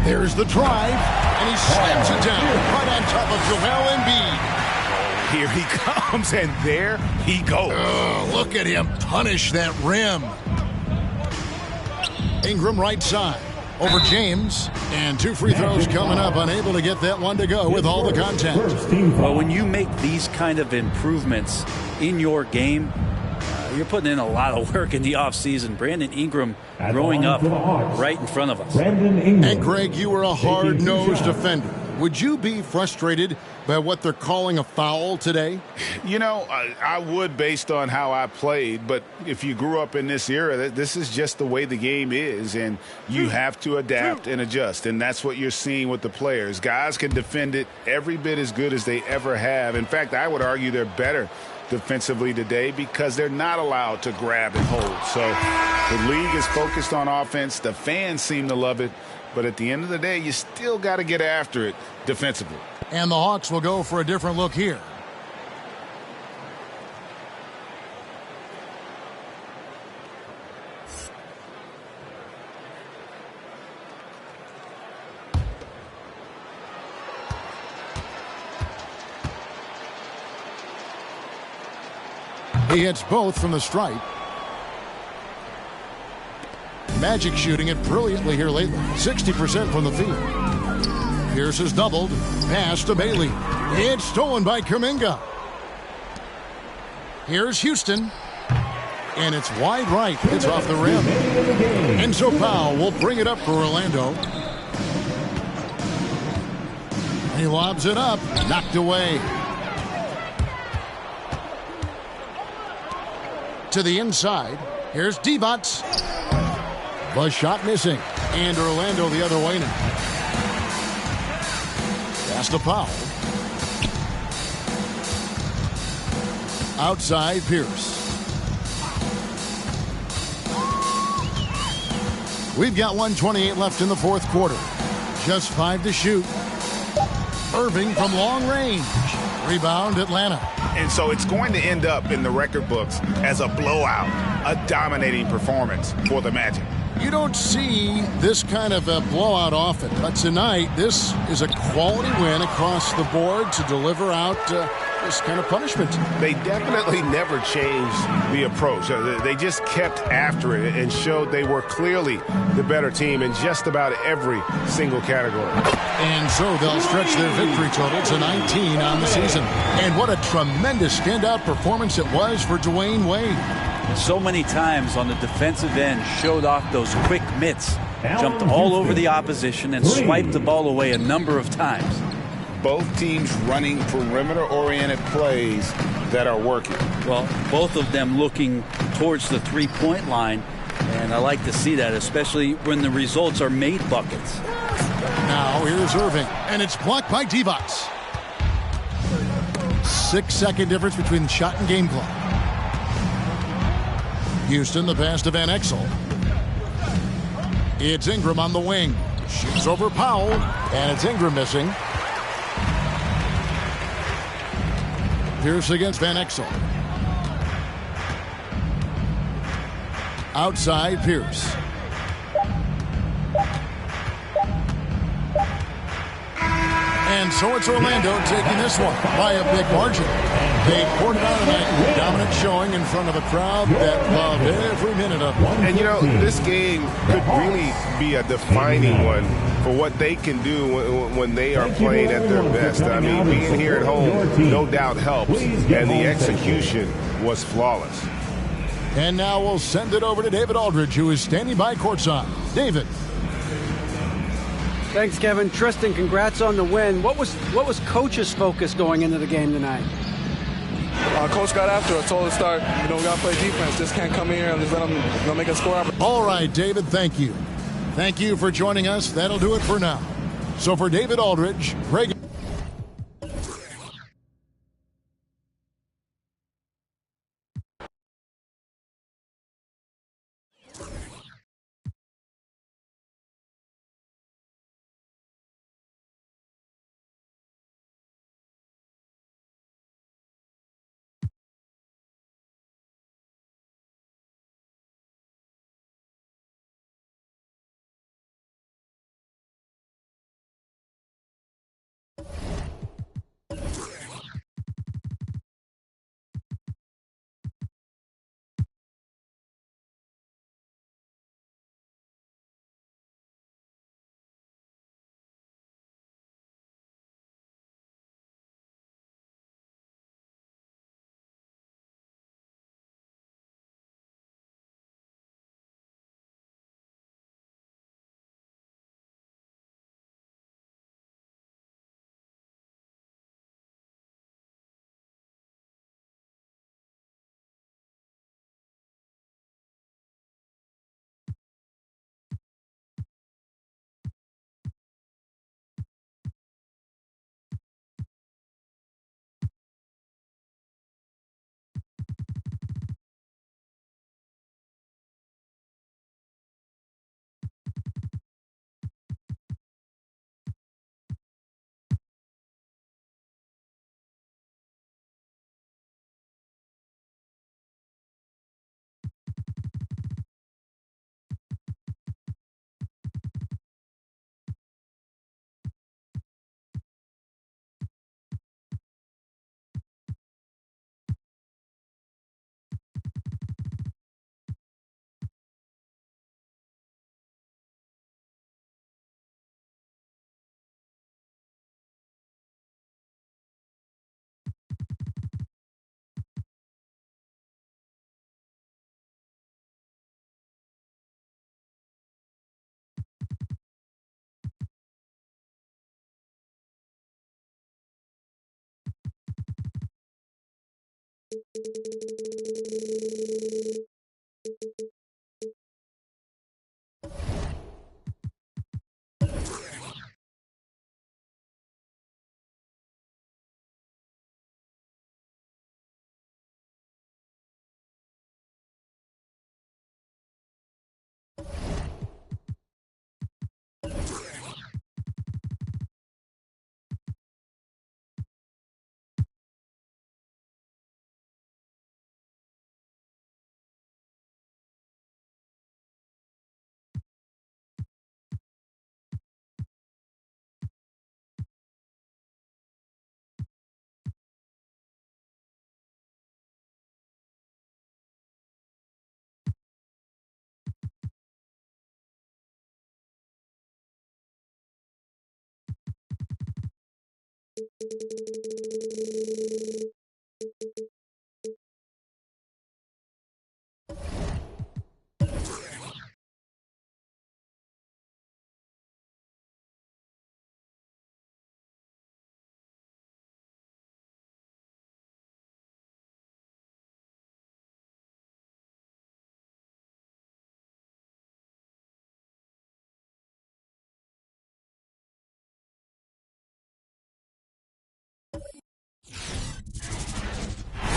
There's the drive, and he slams it down right on top of Joel Embiid. Here he comes, and there he goes. Oh, look at him punish that rim. Ingram right side over James, and 2 free throws coming up, unable to get that one to go with all the contact. Well, when you make these kind of improvements in your game, you're putting in a lot of work in the offseason. Brandon Ingram growing up right in front of us. And Greg, you were a hard-nosed defender. Would you be frustrated by what they're calling a foul today? You know, I would based on how I played, but if you grew up in this era, this is just the way the game is, and you have to adapt and adjust, and that's what you're seeing with the players. Guys can defend it every bit as good as they ever have. In fact, I would argue they're better defensively today because they're not allowed to grab and hold. So the league is focused on offense. The fans seem to love it. But at the end of the day, you still got to get after it defensively. And the Hawks will go for a different look here. He hits both from the stripe. Magic shooting it brilliantly here lately. 60% from the field. Pierce has doubled. Pass to Bailey. It's stolen by Kuminga. Here's Houston. And it's wide right. It's off the rim. And so Powell will bring it up for Orlando. He lobs it up. Knocked away. To the inside. Here's Divac. The shot missing. And Orlando the other way now. Pass to Powell. Outside Pierce. We've got 1:28 left in the fourth quarter. Just 5 to shoot. Irving from long range. Rebound Atlanta. And so it's going to end up in the record books as a blowout, a dominating performance for the Magic. You don't see this kind of a blowout often, but tonight this is a quality win across the board to deliver out this kind of punishment. They definitely never changed the approach. They just kept after it and showed they were clearly the better team in just about every single category. And so they'll stretch their victory total to 19 on the season. And what a tremendous standout performance it was for Dwayne Wade. So many times on the defensive end, showed off those quick mitts, jumped all over the opposition and swiped the ball away a number of times. Both teams running perimeter-oriented plays that are working. Well, both of them looking towards the three-point line, and I like to see that, especially when the results are made buckets. Now here's Irving, and it's blocked by Divac. 6-second difference between shot and game clock. Houston, the pass to Van Exel. It's Ingram on the wing. Shoots over Powell, and it's Ingram missing. Pierce against Van Exel. Outside Pierce. And so it's Orlando taking this one by a big margin. They poured it out tonight, dominant showing in front of a crowd that loved every minute of it. And, you know, this game could really be a defining one for what they can do when they are playing at their best. I mean, being here at home no doubt helps, and the execution was flawless. And now we'll send it over to David Aldridge, who is standing by courtside. David. Thanks, Kevin. Tristan, congrats on the win. What was Coach's focus going into the game tonight? Coach got after us, told us to start. We got to play defense. Just can't come in here and just let them make a score. All right, David, thank you. Thank you for joining us. That'll do it for now. So for David Aldridge, Greg.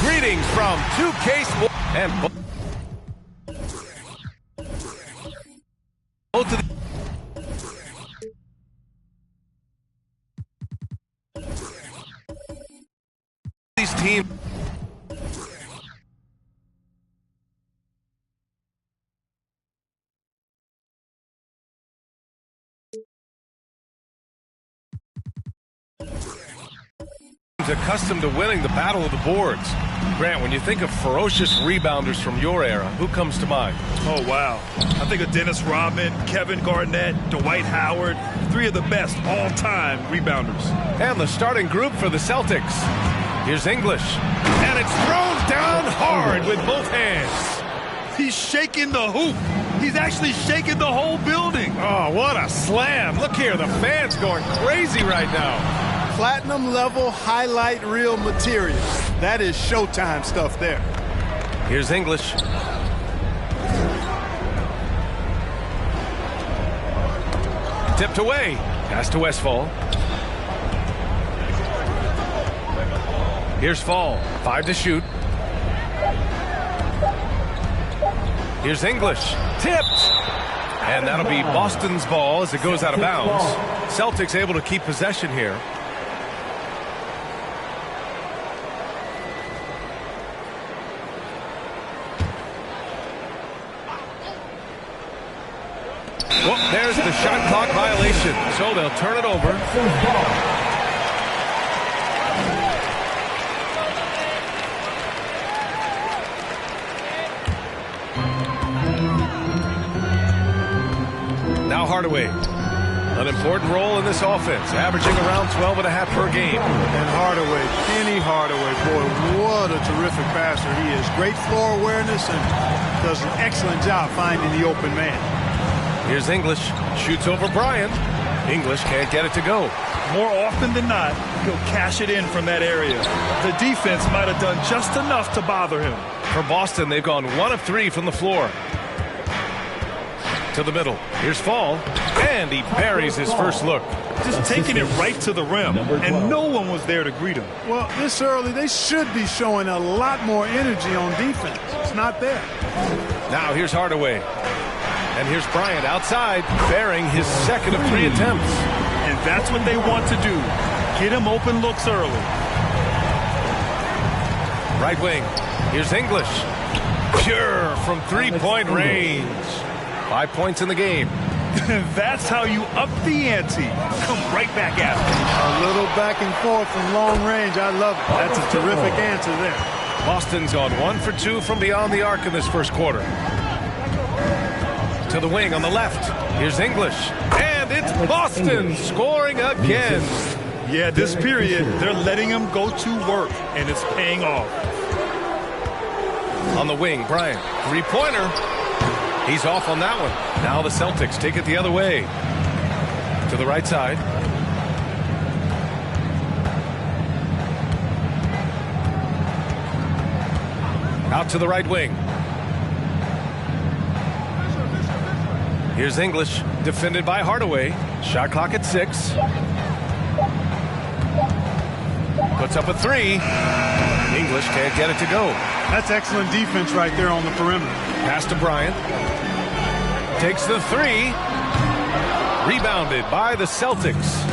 Greetings from 2K Sports and both of these teams accustomed to winning the battle of the boards. Grant, when you think of ferocious rebounders from your era, who comes to mind? Oh, wow. I think of Dennis Rodman, Kevin Garnett, Dwight Howard, three of the best all-time rebounders. And the starting group for the Celtics. Here's English. And it's thrown down hard with both hands. He's shaking the hoop. He's actually shaking the whole building. Oh, what a slam. Look here, the fans going crazy right now. Platinum level highlight reel material. That is Showtime stuff there. Here's English. Tipped away. Pass to Westfall. Here's Fall. 5 to shoot. Here's English. Tipped. And that'll be Boston's ball as it goes out of bounds. Celtics able to keep possession here. Well, there's the shot clock violation. So they'll turn it over. Now Hardaway. An important role in this offense, averaging around 12.5 per game. And Hardaway, Penny Hardaway, boy, what a terrific passer he is. Great floor awareness and does an excellent job finding the open man. Here's English. Shoots over Bryant. English can't get it to go. More often than not, he'll cash it in from that area. The defense might have done just enough to bother him. For Boston, they've gone 1 of 3 from the floor. To the middle. Here's Fall. And he buries his first look. Just taking it right to the rim. And no one was there to greet him. Well, this early, they should be showing a lot more energy on defense. It's not there. Now here's Hardaway. And here's Bryant outside, bearing his second of 3 attempts. And that's what they want to do. Get him open looks early. Right wing. Here's English. Pure from 3-point range. 5 points in the game. That's how you up the ante. Come right back at him. A little back and forth from long range. I love it. That's a terrific answer there. Boston's gone 1 for 2 from beyond the arc in this first quarter. To the wing on the left. Here's English. And it's Boston scoring again. Yeah, this period, they're letting him go to work, and it's paying off. On the wing, Bryant. 3-pointer. He's off on that one. Now the Celtics take it the other way. To the right side. Out to the right wing. Here's English, defended by Hardaway. Shot clock at 6. Puts up a 3. English can't get it to go. That's excellent defense right there on the perimeter. Pass to Bryant. Takes the 3. Rebounded by the Celtics.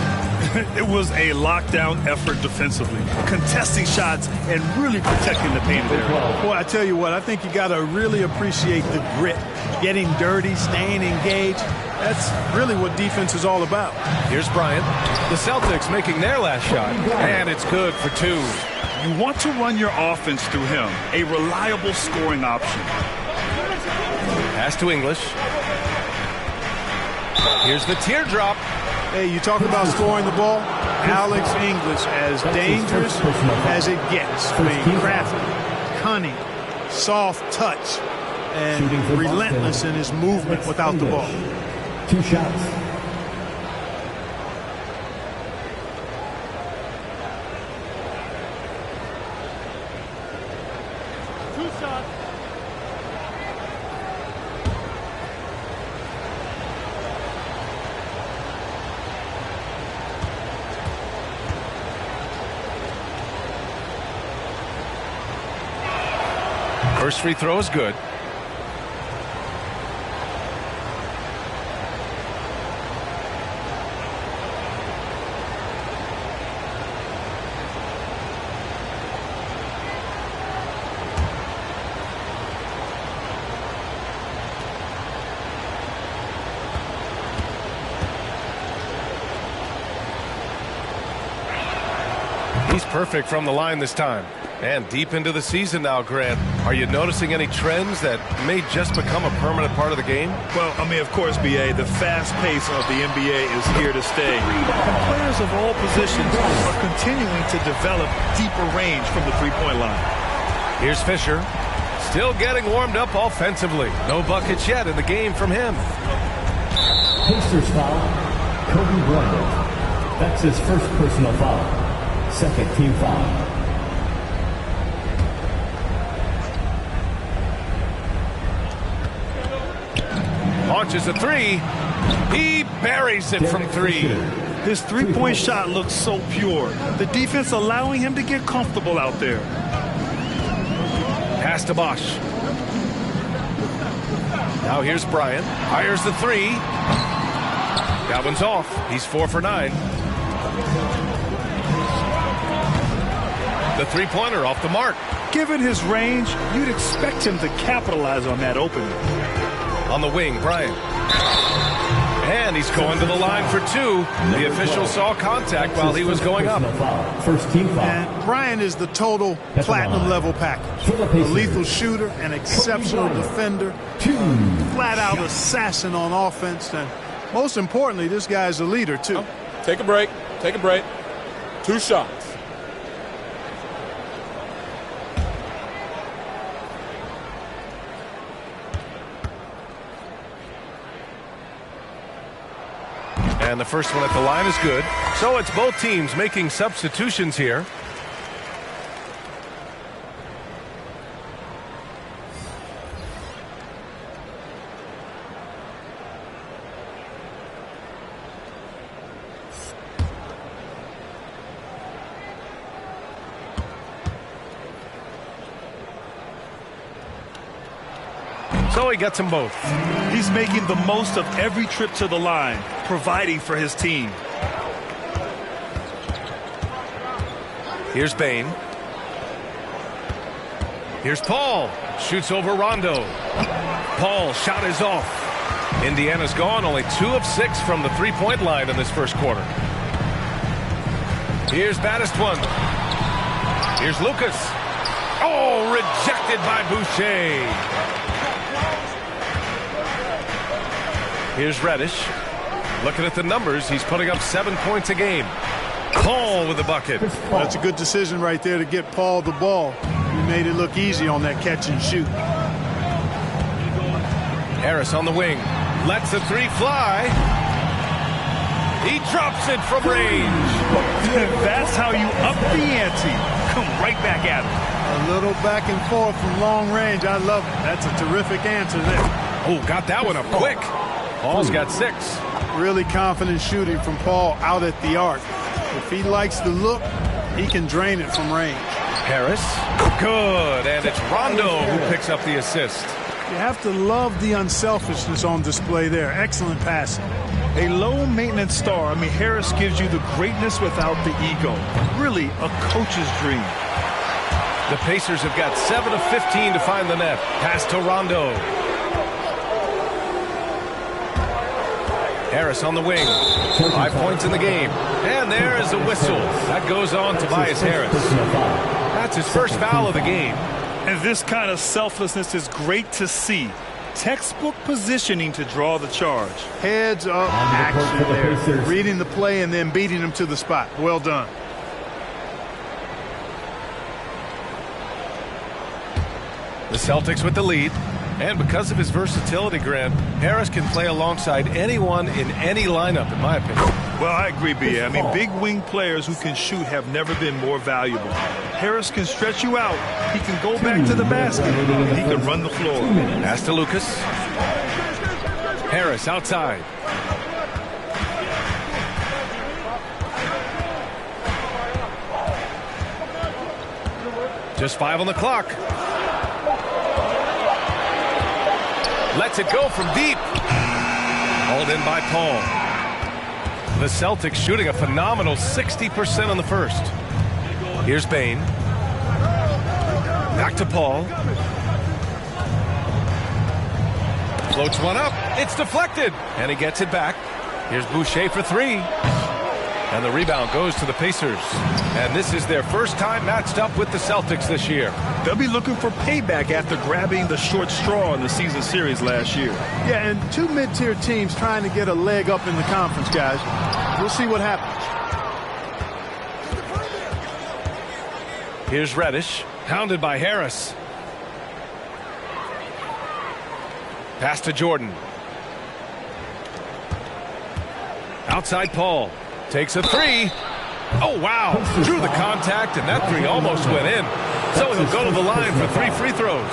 It was a lockdown effort defensively, contesting shots and really protecting the paint area. Boy, I tell you what, I think you got to really appreciate the grit, getting dirty, staying engaged. That's really what defense is all about. Here's Bryant. The Celtics making their last shot, and it's good for 2. You want to run your offense through him, a reliable scoring option. Pass to English. Here's the teardrop. Hey, you talk about scoring the ball. Alex English, as dangerous as it gets. I mean, crafty, cunning, soft touch, and relentless in his movement without the ball. 2 shots. First free throw is good. He's perfect from the line this time. And deep into the season now, Grant. Are you noticing any trends that may just become a permanent part of the game? Well, I mean, of course, B.A., the fast pace of the NBA is here to stay. And players of all positions are continuing to develop deeper range from the three-point line. Here's Fisher. Still getting warmed up offensively. No buckets yet in the game from him. Pacers foul, Kobe Bryant. That's his first personal foul. Second team foul. Launches a three. He buries it from three. His three-point shot looks so pure. The defense allowing him to get comfortable out there. Pass to Bosch. Now here's Bryant. Fires the three. That one's off. He's 4 for 9. The three-pointer off the mark. Given his range, you'd expect him to capitalize on that opening. On the wing, Bryant. And he's going to the line for 2. The official saw contact while he was going up. First team foul. And Bryant is the total platinum level package. A lethal shooter, an exceptional defender, flat out assassin on offense, and most importantly, this guy's a leader too. Take a break. Take a break. 2 shots. And the first one at the line is good. So it's both teams making substitutions here. So he gets them both. He's making the most of every trip to the line, providing for his team. Here's Bain. Here's Paul. Shoots over Rondo. Paul, shot is off. Indiana's gone, only 2 of 6 from the three-point line in this first quarter. Here's Battistone. Here's Lucas. Oh, rejected by Boucher. Here's Reddish. Looking at the numbers, he's putting up 7 points a game. Paul with the bucket. That's a good decision right there to get Paul the ball. He made it look easy on that catch and shoot. Harris on the wing. Lets the three fly. He drops it from range. That's how you up the ante. Come right back at him. A little back and forth from long range. I love it. That's a terrific answer there. Oh, got that one up quick. Paul's got 6. Really confident shooting from Paul out at the arc. If he likes the look, he can drain it from range. Harris, good, and it's Rondo who picks up the assist. You have to love the unselfishness on display there. Excellent passing. A low-maintenance star. I mean, Harris gives you the greatness without the ego. Really a coach's dream. The Pacers have got 7 of 15 to find the net. Pass to Rondo. Harris on the wing. 5 points in the game. And there is a whistle. That goes on Tobias Harris. That's his first foul of the game. And this kind of selflessness is great to see. Textbook positioning to draw the charge. Heads up action there. Reading the play and then beating him to the spot. Well done. The Celtics with the lead. And because of his versatility, Grant, Harris can play alongside anyone in any lineup, in my opinion. Well, I agree, B.A. I mean, big wing players who can shoot have never been more valuable. Harris can stretch you out. He can go back to the basket. He can run the floor. Pass to Lucas. Harris outside. Just 5 on the clock. Lets it go from deep. Hauled in by Paul. The Celtics shooting a phenomenal 60% on the first. Here's Bain. Back to Paul. Floats one up. It's deflected. And he gets it back. Here's Boucher for 3. And the rebound goes to the Pacers. And this is their first time matched up with the Celtics this year. They'll be looking for payback after grabbing the short straw in the season series last year. Yeah, and 2 mid-tier teams trying to get a leg up in the conference, guys. We'll see what happens. Here's Reddish, hounded by Harris. Pass to Jordan. Outside Paul. Takes a three. Oh, wow. Drew the contact, and that three almost went in. So he'll go to the line for 3 free throws.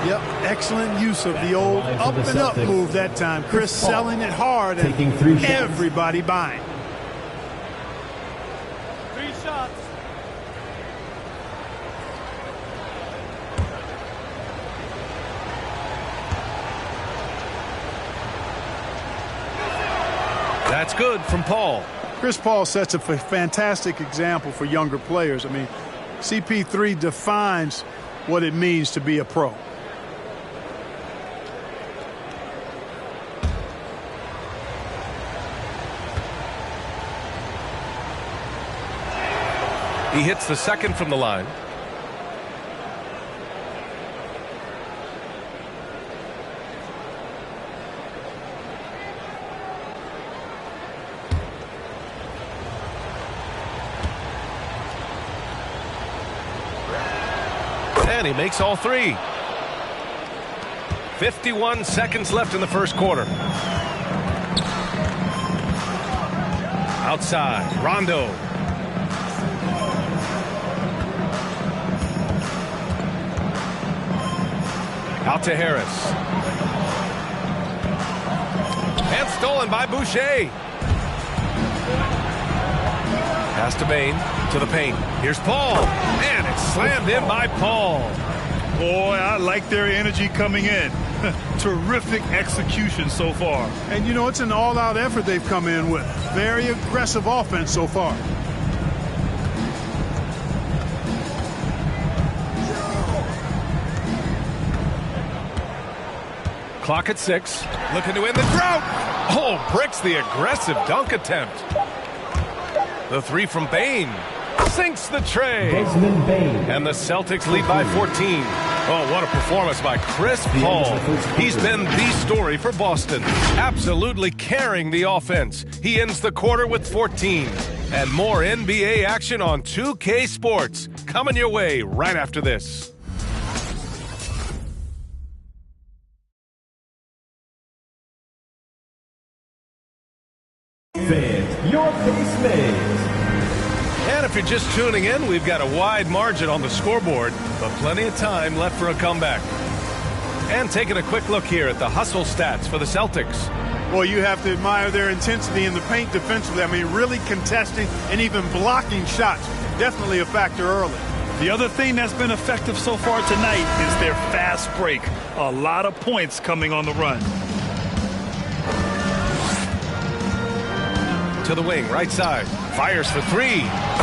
Yep, excellent use of the old up and up move that time. Chris selling it hard and everybody buying. 3 shots. That's good from Paul. Chris Paul sets a fantastic example for younger players. I mean, CP3 defines what it means to be a pro. He hits the second from the line. And he makes all 3. 51 seconds left in the first quarter. Outside, Rondo. Out to Harris. And stolen by Boucher. Pass to Bain, to the paint. Here's Paul. And it's slammed in by Paul. Boy, I like their energy coming in. Terrific execution so far. And, you know, it's an all-out effort they've come in with. Very aggressive offense so far. Clock at 6. Looking to end the drought. Oh, breaks the aggressive dunk attempt. The 3 from Bain. Sinks the tray. And the Celtics lead by 14. Oh, what a performance by Chris Paul. He's been the story for Boston. Absolutely carrying the offense. He ends the quarter with 14. And more NBA action on 2K Sports. Coming your way right after this. Your Pace Mate. And if you're just tuning in, we've got a wide margin on the scoreboard, but plenty of time left for a comeback. And taking a quick look here at the hustle stats for the Celtics. Well, you have to admire their intensity in the paint defensively. I mean, really contesting and even blocking shots. Definitely a factor early. The other thing that's been effective so far tonight is their fast break. A lot of points coming on the run. To the wing, right side. Fires for 3.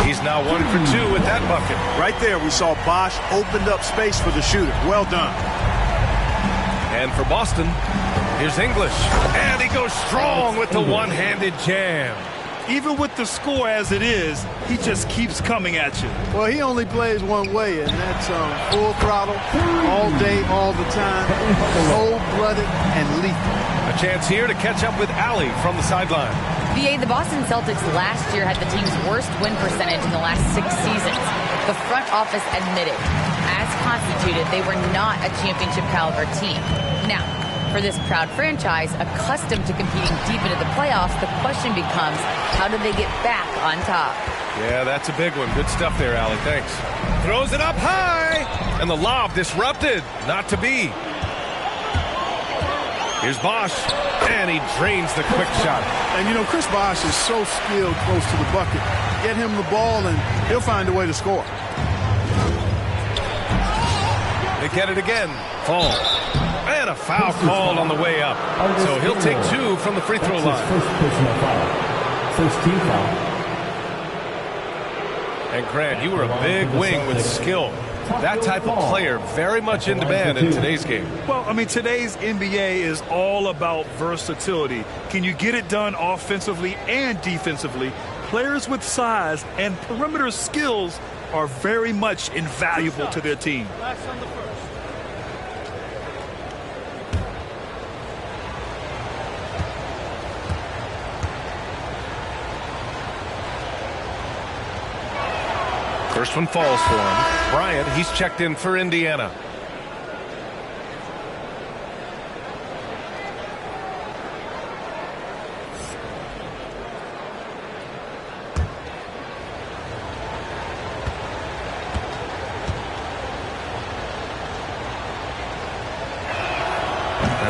He's now 1 for 2 with that bucket. Right there, we saw Bosch opened up space for the shooter. Well done. And for Boston, here's English. And he goes strong with the one-handed jam. Even with the score as it is, he just keeps coming at you. Well, he only plays one way, and that's full throttle, all day, all the time, cold-blooded and lethal. A chance here to catch up with Allie from the sideline. VA, the Boston Celtics last year had the team's worst win percentage in the last 6 seasons. The front office admitted, as constituted, they were not a championship-caliber team. Now, for this proud franchise, accustomed to competing deep into the playoffs, the question becomes, how do they get back on top? Yeah, that's a big one. Good stuff there, Allie. Thanks. Throws it up high, and the lob disrupted. Not to be. Here's Bosch, and he drains the quick shot. And, you know, Chris Bosch is so skilled close to the bucket. Get him the ball, and he'll find a way to score. They get it again. Fall. And a foul called on the way up. So he'll take 2 from the free throw line. First team foul. And Grant, you were a big wing with skill. That type of player very much in demand in today's game. Well, I mean, today's NBA is all about versatility. Can you get it done offensively and defensively? Players with size and perimeter skills are very much invaluable to their team. Last on the first. First one falls for him. Bryant, he's checked in for Indiana.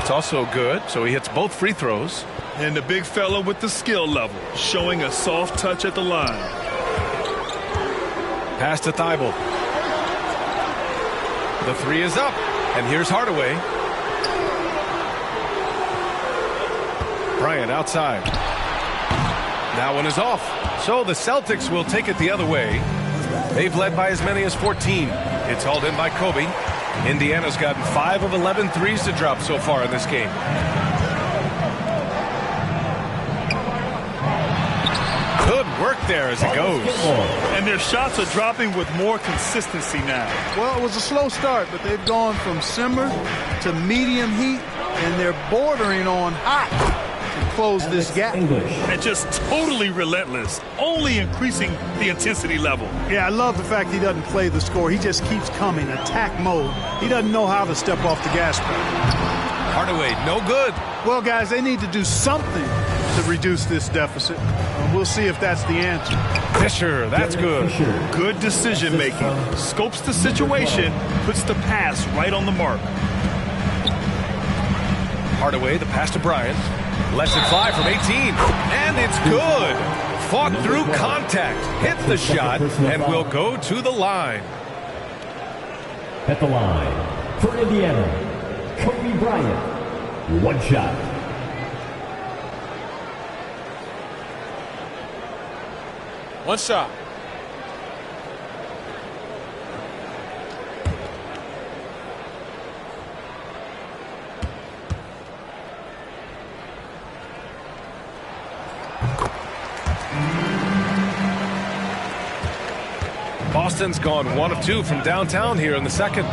It's also good, so he hits both free throws. And the big fella with the skill level, showing a soft touch at the line. Pass to Thibault. The three is up, and here's Hardaway. Bryant outside. That one is off. So the Celtics will take it the other way. They've led by as many as 14. It's hauled in by Kobe. Indiana's gotten 5 of 11 threes to drop so far in this game. Good work there as it goes. And their shots are dropping with more consistency now. Well, it was a slow start, but they've gone from simmer to medium heat, and they're bordering on hot to close this gap. And just totally relentless, only increasing the intensity level. Yeah, I love the fact he doesn't play the score. He just keeps coming, attack mode. He doesn't know how to step off the gas pedal. Hardaway, no good. Well, guys, they need to do something to reduce this deficit. We'll see if that's the answer. Fisher, that's good. Good decision making. Scopes the situation, puts the pass right on the mark. Hardaway, the pass to Bryant. Lets it fly from 18. And it's good. Fought through contact. Hit the shot and will go to the line. At the line, for Indiana, Kobe Bryant. One shot. One shot. Boston's gone 1 of 2 from downtown here in the second.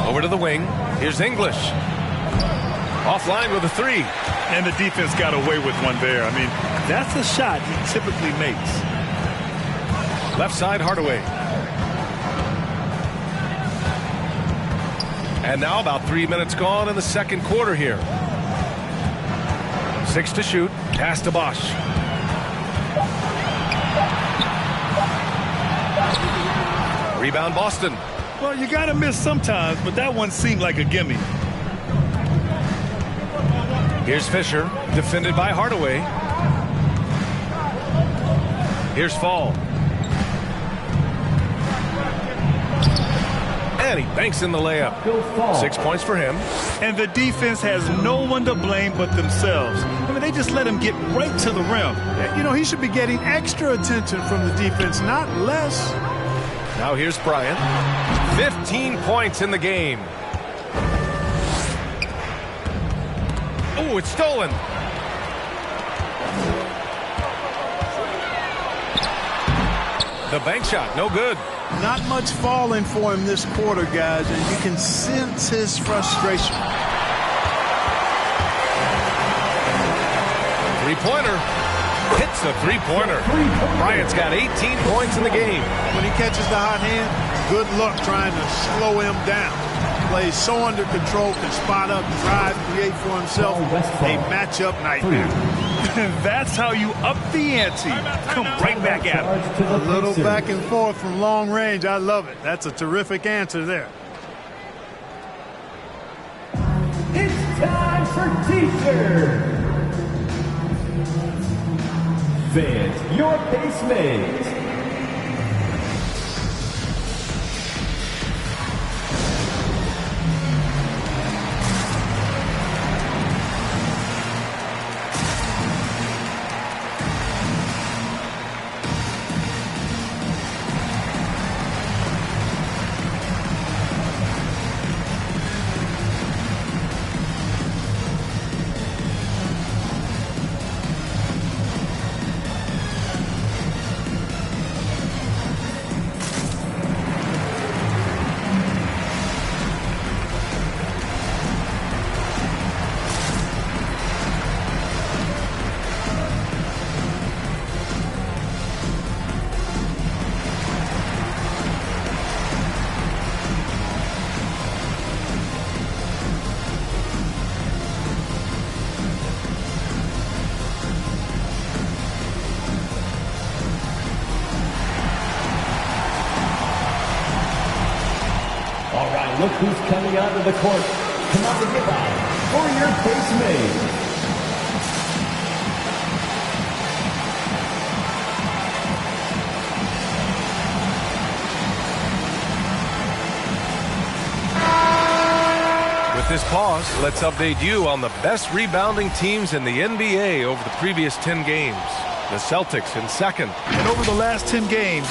Over to the wing. Here's English. Offline with a three. And the defense got away with one there. I mean, that's a shot he typically makes. Left side, Hardaway. And now about 3 minutes gone in the second quarter here. 6 to shoot. Pass to Bosch. Rebound Boston. Well, you got to miss sometimes, but that one seemed like a gimme. Here's Fisher, defended by Hardaway. Here's Fall. And he banks in the layup. 6 points for him. And the defense has no one to blame but themselves. I mean, they just let him get right to the rim. You know, he should be getting extra attention from the defense, not less. Now here's Bryant. 15 points in the game. Oh, it's stolen. The bank shot, no good. Not much falling for him this quarter, guys, and you can sense his frustration. Three-pointer. Hits a three-pointer. Bryant's got 18 points in the game. When he catches the hot hand, good luck trying to slow him down. Plays so under control, can spot up, drive, create for himself a matchup nightmare. That's how you up the ante. Come right back at him. A little back and forth from long range. I love it. That's a terrific answer there. It's time for T-shirt. Fans, your basement. look who's coming onto the court. Come on to give out for your face made. With this pause, let's update you on the best rebounding teams in the NBA over the previous 10 games. The Celtics in second. And over the last 10 games,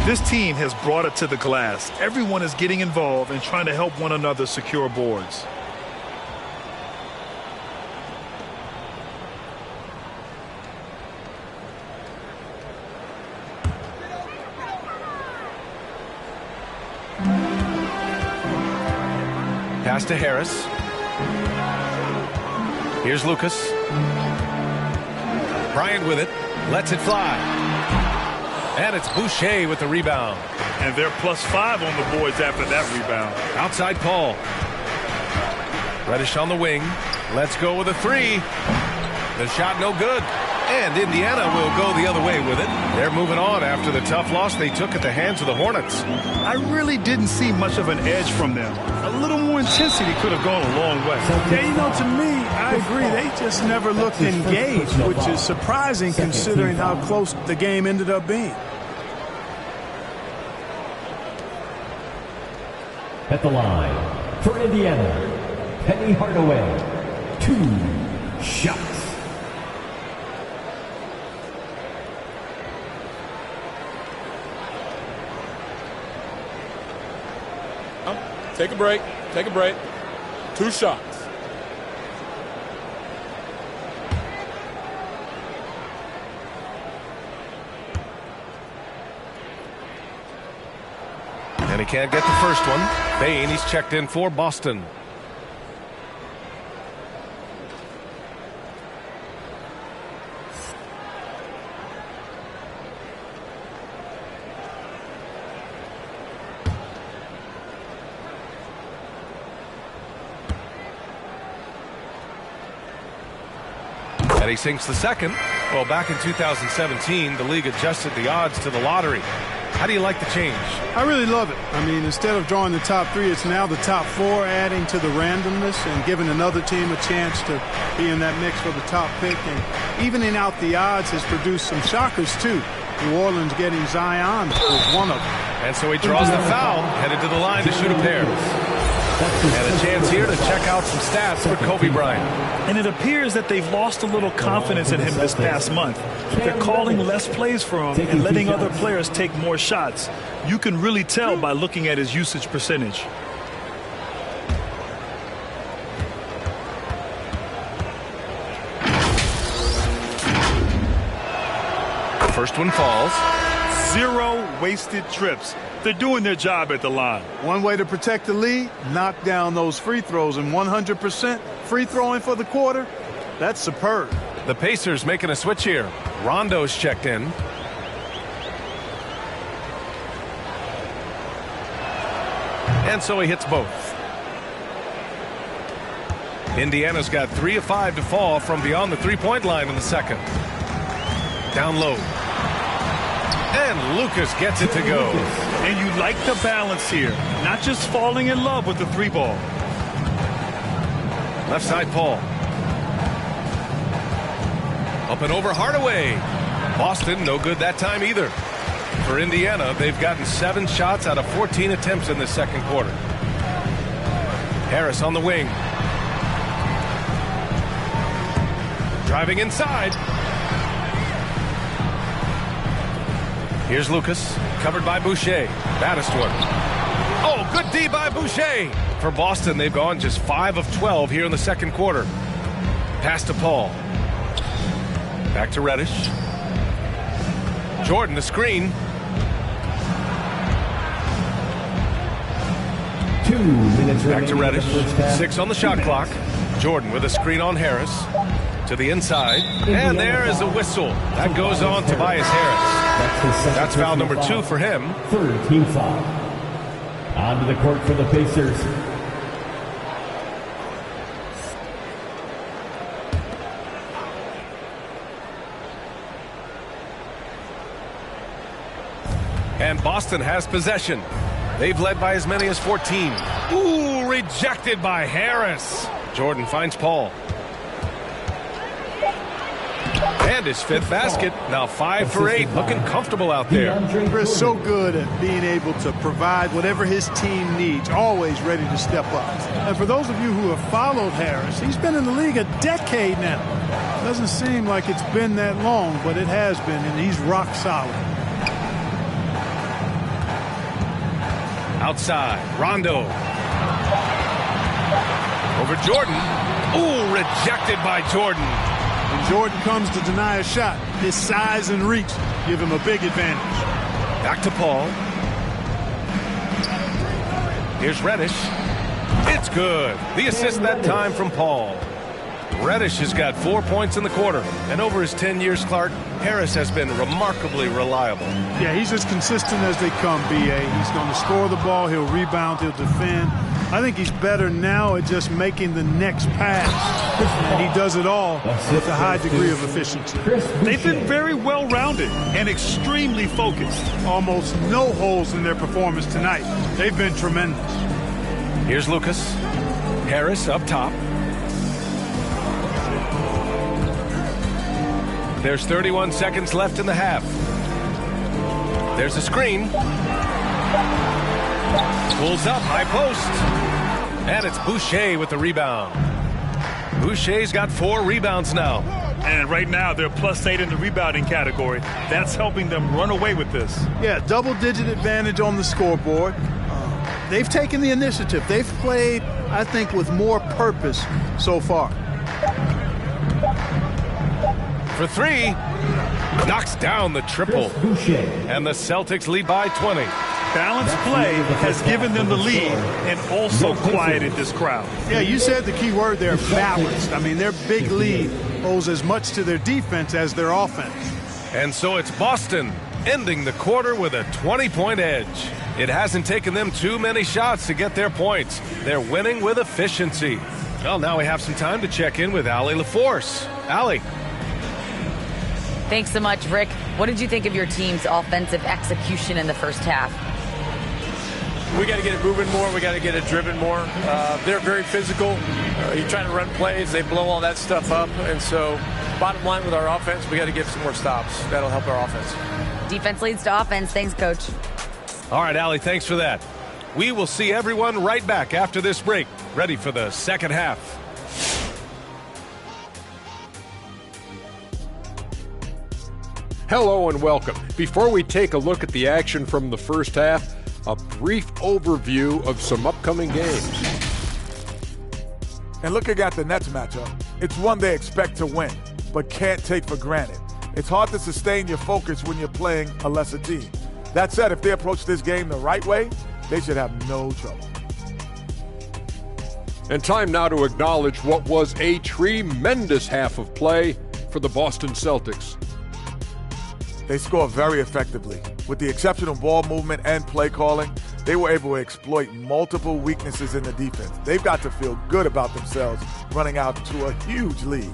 this team has brought it to the glass. Everyone is getting involved and trying to help one another secure boards. Pass to Harris. Here's Lucas. Bryant with it. Lets it fly. And it's Boucher with the rebound. And they're +5 on the boards after that rebound. Outside Paul. Reddish on the wing. Let's go with a three. The shot no good. And Indiana will go the other way with it. They're moving on after the tough loss they took at the hands of the Hornets. I really didn't see much of an edge from them. A little more intensity could have gone a long way. Yeah, you know, to me, I agree. They just never looked engaged, which is surprising considering how close the game ended up being. At the line for Indiana, Penny Hardaway, 2 shots. Take a break. Take a break. 2 shots. And he can't get the first one. Bain, he's checked in for Boston. And he sinks the second. Well, back in 2017, the league adjusted the odds to the lottery. How do you like the change? I really love it. I mean, instead of drawing the top 3, it's now the top 4, adding to the randomness and giving another team a chance to be in that mix for the top pick. And evening out the odds has produced some shockers, too. New Orleans getting Zion was one of them. And so he draws the foul, headed to the line to shoot a pair. And a chance here to check out some stats for Kobe Bryant. And it appears that they've lost a little confidence in him this past month. They're calling less plays for him and letting other players take more shots. You can really tell by looking at his usage percentage. First one falls. 0 wasted trips. They're doing their job at the line. One way to protect the lead, knock down those free throws, and 100% free throwing for the quarter, that's superb. The Pacers making a switch here. Rondo's checked in. And so he hits both. Indiana's got 3 of 5 to fall from beyond the three-point line in the second. Down low. And Lucas gets it to go. And you like the balance here. Not just falling in love with the 3-ball. Left side Paul. Up and over Hardaway. Boston no good that time either. For Indiana, they've gotten 7 shots out of 14 attempts in the second quarter. Harris on the wing. Driving inside. Here's Lucas, covered by Boucher. Baddest one. Oh, good D by Boucher. For Boston, they've gone just 5 of 12 here in the second quarter. Pass to Paul. Back to Reddish. Jordan, the screen. 2 minutes Back to remaining in Reddish. the first half. 6 on the shot clock. Jordan with a screen on Harris. To the inside. And there is a whistle. That goes on Tobias Harris. That's foul number 2 for him. 3rd team foul. Onto the court for the Pacers. And Boston has possession. They've led by as many as 14. Ooh, rejected by Harris. Jordan finds Paul. And his 5th basket. Now 5 for 8. Looking comfortable out there. Chris, so good at being able to provide whatever his team needs. Always ready to step up. And for those of you who have followed Harris, he's been in the league a decade now. Doesn't seem like it's been that long, but it has been, and he's rock solid. Outside, Rondo. Over Jordan. Ooh, rejected by Jordan. When Jordan comes to deny a shot, his size and reach give him a big advantage. Back to Paul. Here's Reddish. It's good. The assist that time from Paul. Reddish has got 4 points in the quarter. And over his 10 years, Clark, Harris has been remarkably reliable. Yeah, he's as consistent as they come, B.A. He's going to score the ball. He'll rebound. He'll defend. I think he's better now at just making the next pass. And he does it all with a high degree of efficiency. They've been very well-rounded and extremely focused. Almost no holes in their performance tonight. They've been tremendous. Here's Lucas. Harris up top. There's 31 seconds left in the half. There's a screen. Pulls up, high post. And it's Boucher with the rebound. Boucher's got 4 rebounds now. And right now, they're +8 in the rebounding category. That's helping them run away with this. Yeah, double-digit advantage on the scoreboard. They've taken the initiative. They've played, I think, with more purpose so far. For 3, knocks down the triple. And the Celtics lead by 20. Balanced play has given them the lead and also quieted this crowd. Yeah, you said the key word there, balanced. I mean, their big lead owes as much to their defense as their offense. And so it's Boston ending the quarter with a 20-point edge. It hasn't taken them too many shots to get their points. They're winning with efficiency. Well, now we have some time to check in with Allie LaForce. Allie. Thanks so much, Rick. What did you think of your team's offensive execution in the first half? We got to get it moving more. We got to get it driven more. They're very physical. You're trying to run plays. They blow all that stuff up. And so bottom line with our offense, we got to get some more stops. That'll help our offense. Defense leads to offense. Thanks, Coach. All right, Allie, thanks for that. We will see everyone right back after this break. Ready for the second half. Hello and welcome. Before we take a look at the action from the first half, a brief overview of some upcoming games. And looking at the Nets matchup, it's one they expect to win, but can't take for granted. It's hard to sustain your focus when you're playing a lesser team. That said, if they approach this game the right way, they should have no trouble. And time now to acknowledge what was a tremendous half of play for the Boston Celtics. They score very effectively. With the exceptional ball movement and play calling, they were able to exploit multiple weaknesses in the defense. They've got to feel good about themselves running out to a huge lead.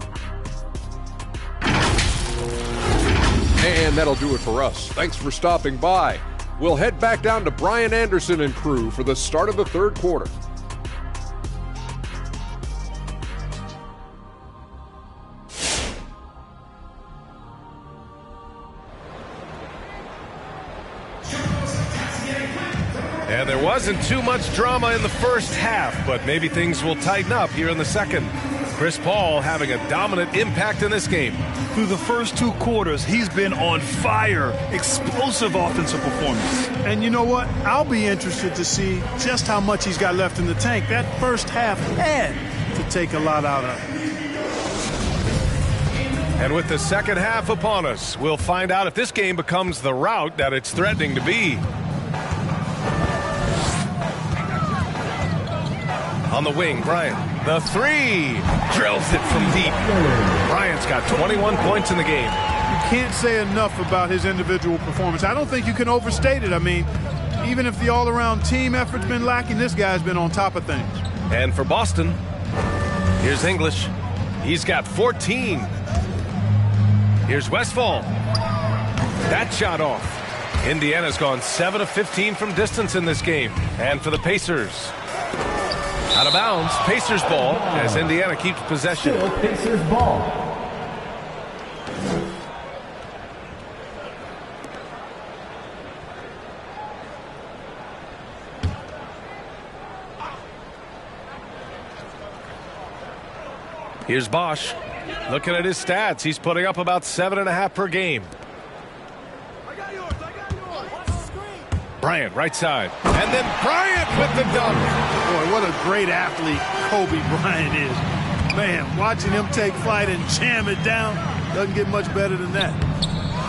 And that'll do it for us. Thanks for stopping by. We'll head back down to Brian Anderson and crew for the start of the third quarter. And there wasn't too much drama in the first half, but maybe things will tighten up here in the second. Chris Paul having a dominant impact in this game. Through the first 2 quarters, he's been on fire. Explosive offensive performance. And you know what? I'll be interested to see just how much he's got left in the tank. That first half had to take a lot out of it. And with the second half upon us, we'll find out if this game becomes the rout that it's threatening to be. On the wing, Bryant. The 3. Drills it from deep. Bryant's got 21 points in the game. You can't say enough about his individual performance. I don't think you can overstate it. I mean, even if the all-around team effort's been lacking, this guy's been on top of things. And for Boston, here's English. He's got 14. Here's Westphal. That shot off. Indiana's gone 7 of 15 from distance in this game. And for the Pacers, out of bounds, Pacers ball as Indiana keeps possession. Still Pacers ball. Here's Bosch. Looking at his stats, he's putting up about 7.5 per game. Bryant, right side. And then Bryant with the dunk. Boy, what a great athlete Kobe Bryant is. Man, watching him take flight and jam it down doesn't get much better than that.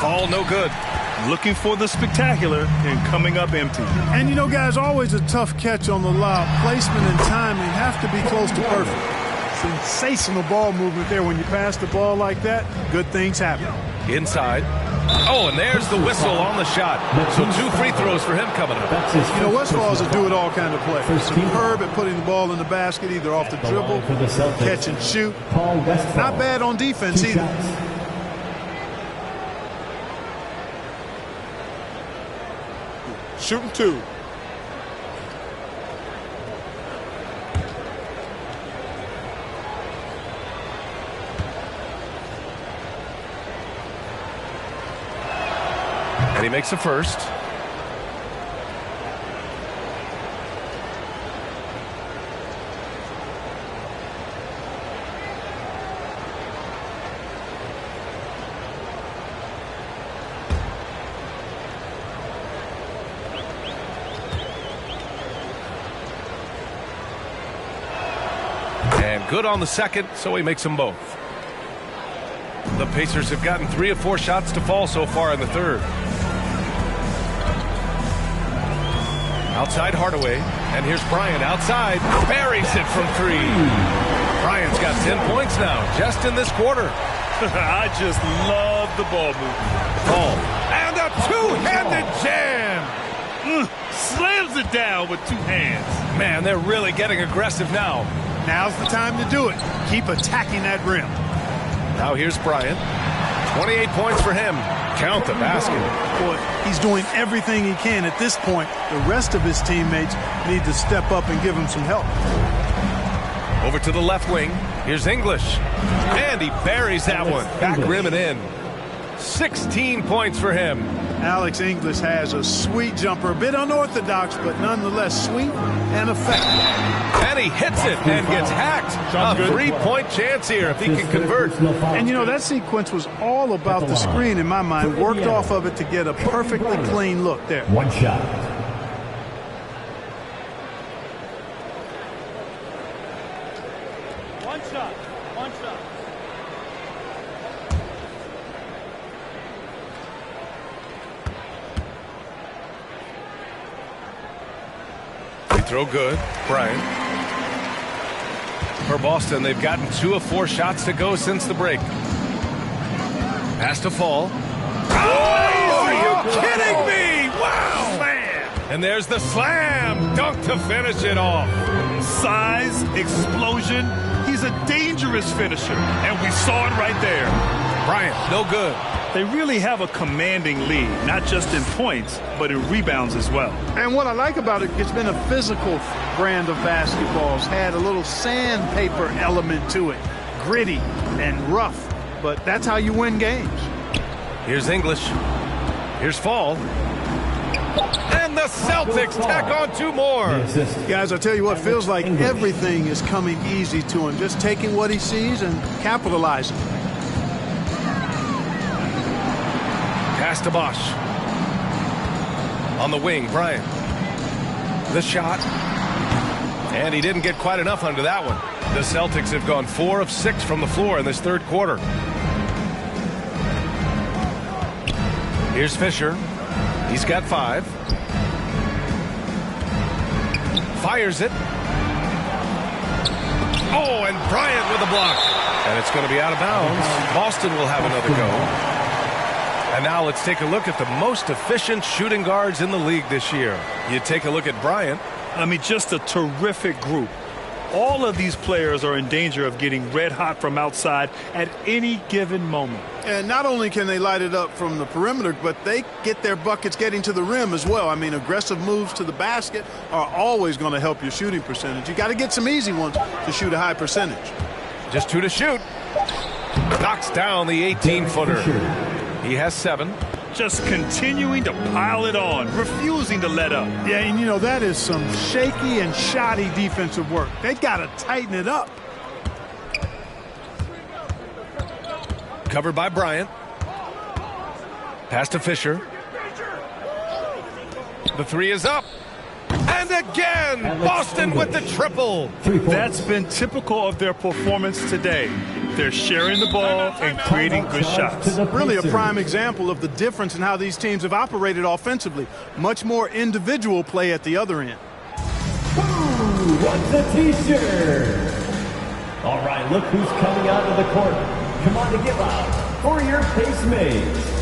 Ball no good. Looking for the spectacular and coming up empty. And you know, guys, always a tough catch on the lob. Placement and timing have to be close to perfect. Sensational ball movement there. When you pass the ball like that, good things happen. Inside. Oh, and there's the whistle on the shot. So 2 free throws for him coming up. You know, Westfall's a do-it-all kind of player. Superb at putting the ball in the basket, either off the dribble, catch and shoot. Not bad on defense either. Shooting 2. And he makes a first. And good on the second, so he makes them both. The Pacers have gotten 3 of 4 shots to fall so far in the third. Outside Hardaway, and here's Bryant outside, buries it from 3. Bryant's got 10 points now, just in this quarter. I just love the ball movement. Ball, and a two-handed jam! Slams it down with 2 hands. Man, they're really getting aggressive now. Now's the time to do it. Keep attacking that rim. Now here's Bryant. 28 points for him. Count the basket. Boy, he's doing everything he can at this point. The rest of his teammates need to step up and give him some help. Over to the left wing. Here's English. And he buries that one. Back rim and in. 16 points for him. Alex English has a sweet jumper. A bit unorthodox, but nonetheless sweet and effective. And he hits it and gets hacked. A 3-point chance here if he can convert. And, you know, that sequence was all about the screen in my mind. Worked off of it to get a perfectly clean look there. 1 shot. One shot. Throw good. Bryant. For Boston, they've gotten 2 of 4 shots to go since the break. Pass to Fall. Oh, are you kidding me? Wow! Slam! And there's the slam dunk to finish it off. Size, explosion. He's a dangerous finisher, and we saw it right there. Bryant, no good. They really have a commanding lead, not just in points, but in rebounds as well. And what I like about it, it's been a physical brand of basketball. It's had a little sandpaper element to it. Gritty and rough, but that's how you win games. Here's English. Here's Fall. And the Celtics tack on 2 more. Guys, I tell you what, feels like everything is coming easy to him. Just taking what he sees and capitalizing. Pass to Bosch. On the wing, Bryant. The shot. And he didn't get quite enough under that one. The Celtics have gone 4 of 6 from the floor in this third quarter. Here's Fisher. He's got 5. Fires it. Oh, and Bryant with a block. And it's going to be out of bounds. Boston will have another go. And now let's take a look at the most efficient shooting guards in the league this year. You take a look at Bryant. I mean, just a terrific group. All of these players are in danger of getting red hot from outside at any given moment. And not only can they light it up from the perimeter, but they get their buckets getting to the rim as well. I mean, aggressive moves to the basket are always going to help your shooting percentage. You got to get some easy ones to shoot a high percentage. Just 2 to shoot. Knocks down the 18-footer. He has 7. Just continuing to pile it on, refusing to let up. Yeah, and you know, that is some shaky and shoddy defensive work. They got to tighten it up. Covered by Bryant. Pass to Fisher. The 3 is up. And again, Boston with the triple. That's been typical of their performance today. They're sharing the ball and creating good shots. Really a prime example of the difference in how these teams have operated offensively. Much more individual play at the other end. Who wants a t-shirt? All right, look who's coming out of the court. Come on to give out for your Pacemates.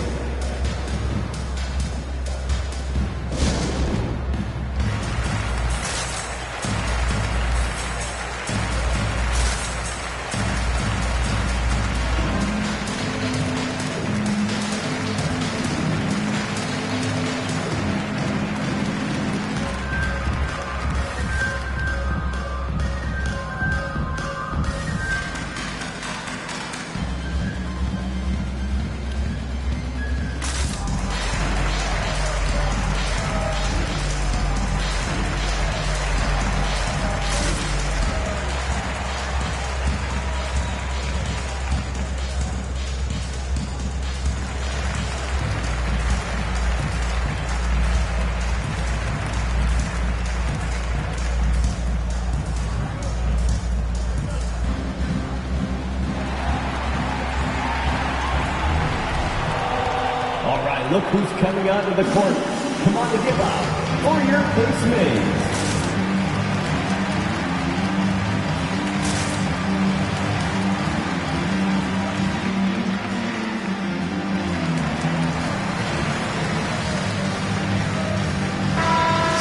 Look who's coming onto the court. Come on to give out for your Pacemates.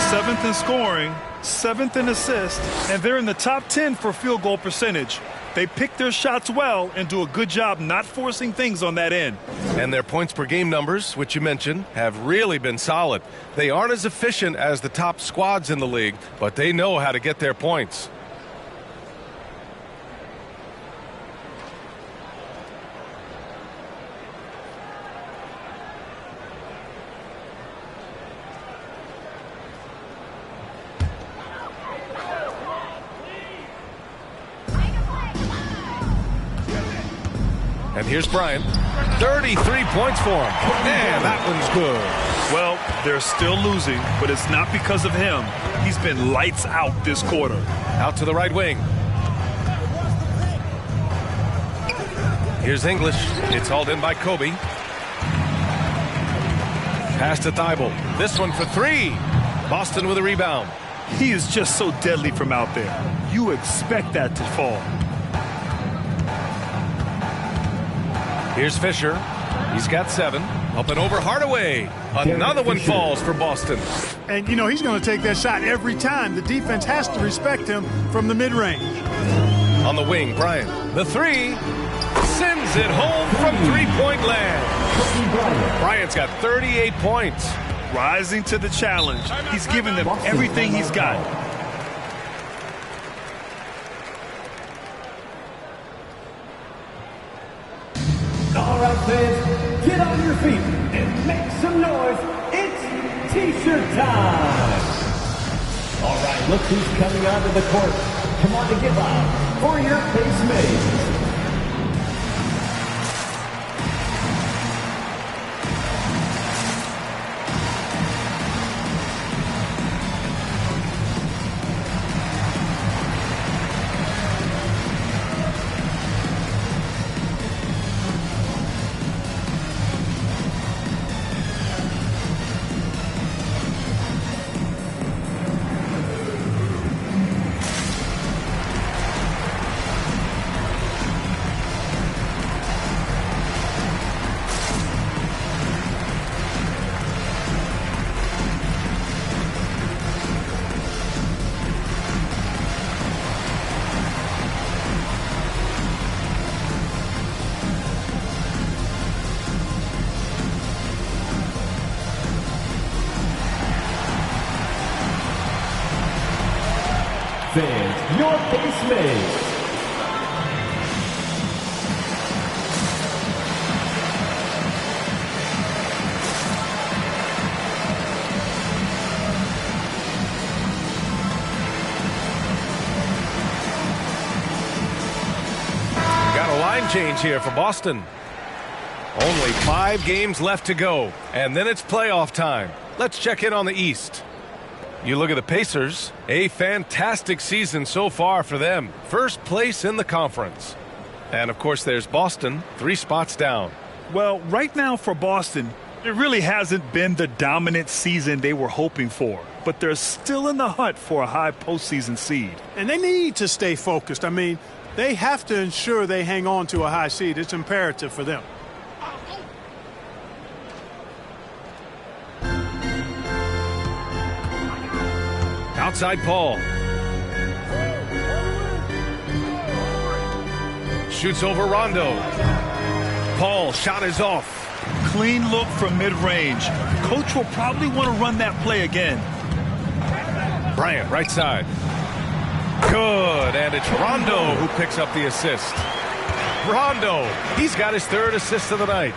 Seventh in scoring, 7th in assists, and they're in the top 10 for field goal percentage. They pick their shots well and do a good job not forcing things on that end. And their points per game numbers, which you mentioned, have really been solid. They aren't as efficient as the top squads in the league, but they know how to get their points. And here's Bryant. 33 points for him. Man, that one's good. Well, they're still losing, but it's not because of him. He's been lights out this quarter. Out to the right wing. Here's English. It's hauled in by Kobe. Pass to Thibault. This one for 3. Boston with a rebound. He is just so deadly from out there. You expect that to fall. Here's Fisher. He's got 7. Up and over Hardaway. Another one falls for Boston. And, you know, he's going to take that shot every time. The defense has to respect him from the mid-range. On the wing, Bryant. The 3. Sends it home from three-point land. Bryant's got 38 points. Rising to the challenge. He's giving them everything he's got. All right, fans, get on your feet and make some noise. It's T-shirt time. All right, look who's coming onto the court. Come on to give out for your Pacemates. your base mates. Line change here for Boston. Only 5 games left to go, and then it's playoff time. Let's check in on the East. You look at the Pacers, a fantastic season so far for them. First place in the conference. And of course there's Boston, 3 spots down. Well, right now for Boston, it really hasn't been the dominant season they were hoping for. But they're still in the hunt for a high postseason seed. And they need to stay focused. I mean, they have to ensure they hang on to a high seed. It's imperative for them. Outside Paul. Shoots over Rondo. Paul, shot is off. Clean look from mid-range. Coach will probably want to run that play again. Bryant, right side. Good, and it's Rondo who picks up the assist. Rondo, he's got his 3rd assist of the night.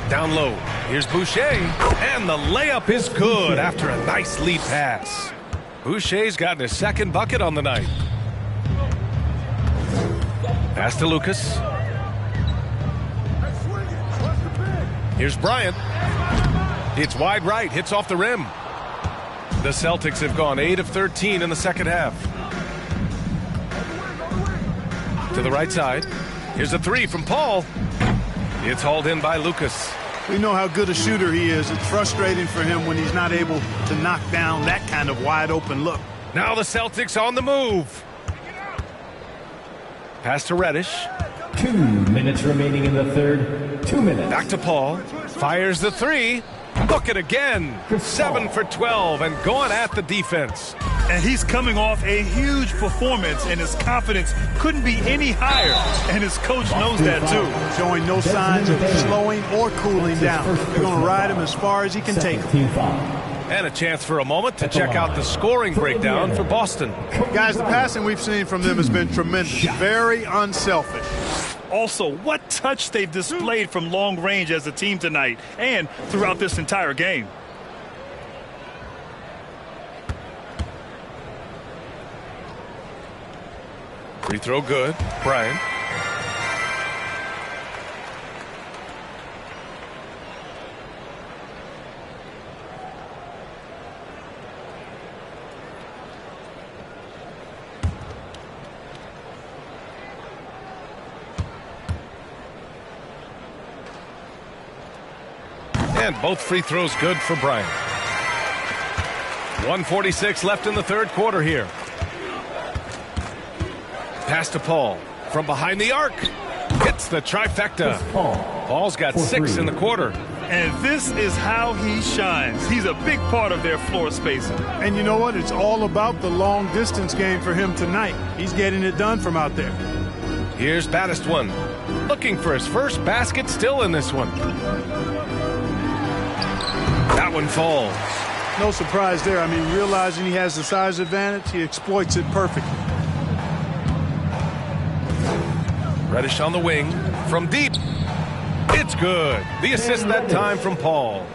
Down low, here's Boucher, and the layup is good after a nice lead pass. Boucher's gotten his 2nd bucket on the night. Pass to Lucas. Here's Bryant. It's wide right, hits off the rim. The Celtics have gone 8 of 13 in the second half. To the right side. Here's a 3 from Paul. It's hauled in by Lucas. We know how good a shooter he is. It's frustrating for him when he's not able to knock down that kind of wide open look. Now the Celtics on the move. Pass to Reddish. 2 minutes remaining in the third. 2 minutes. Back to Paul. Fires the 3. Look it again. 7 for 12 and going at the defense. And he's coming off a huge performance, and his confidence couldn't be any higher. And his coach knows that, too. Showing no signs of slowing or cooling down. They're going to ride him as far as he can take him. And a chance for a moment to check out the scoring breakdown for Boston. Guys, the passing we've seen from them has been tremendous. Very unselfish. Also, what touch they've displayed from long range as a team tonight and throughout this entire game. Free throw good. Bryant. And both free throws good for Bryant. 1:46 left in the third quarter here. Pass to Paul from behind the arc. Hits the trifecta. Paul's got 6 in the quarter. And this is how he shines. He's a big part of their floor spacing. And you know what? It's all about the long distance game for him tonight. He's getting it done from out there. Here's Battistone. Looking for his first basket, still in this one. That one falls. No surprise there. I mean, realizing he has the size advantage, he exploits it perfectly. Reddish on the wing from deep. It's good. The assist that time from Paul.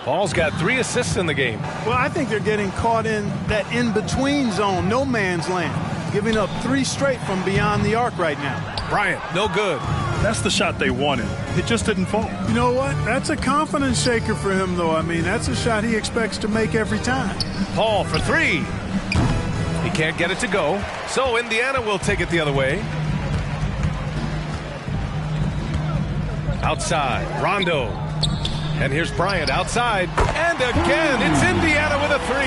Paul's got 3 assists in the game. Well, I think they're getting caught in that in-between zone, no man's land, giving up 3 straight from beyond the arc right now. Bryant, no good. That's the shot they wanted. It just didn't fall. You know what? That's a confidence shaker for him, though. I mean, that's a shot he expects to make every time. Paul for 3. He can't get it to go, so Indiana will take it the other way. Outside, Rondo. And here's Bryant outside. And again, it's Indiana with a 3.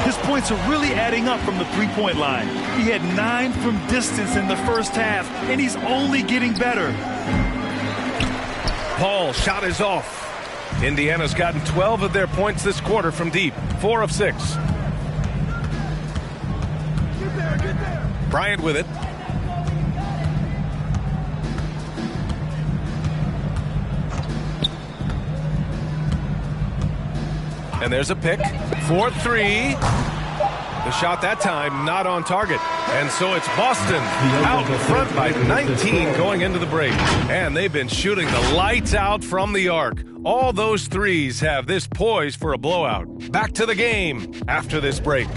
His points are really adding up from the three-point line. He had 9 from distance in the first half, and he's only getting better. Paul, shot is off. Indiana's gotten 12 of their points this quarter from deep. 4 of 6. Bryant with it. And there's a pick for 3. The shot that time not on target. And so it's Boston out in front by 19 going into the break. And they've been shooting the lights out from the arc. All those threes have this poised for a blowout. Back to the game after this break.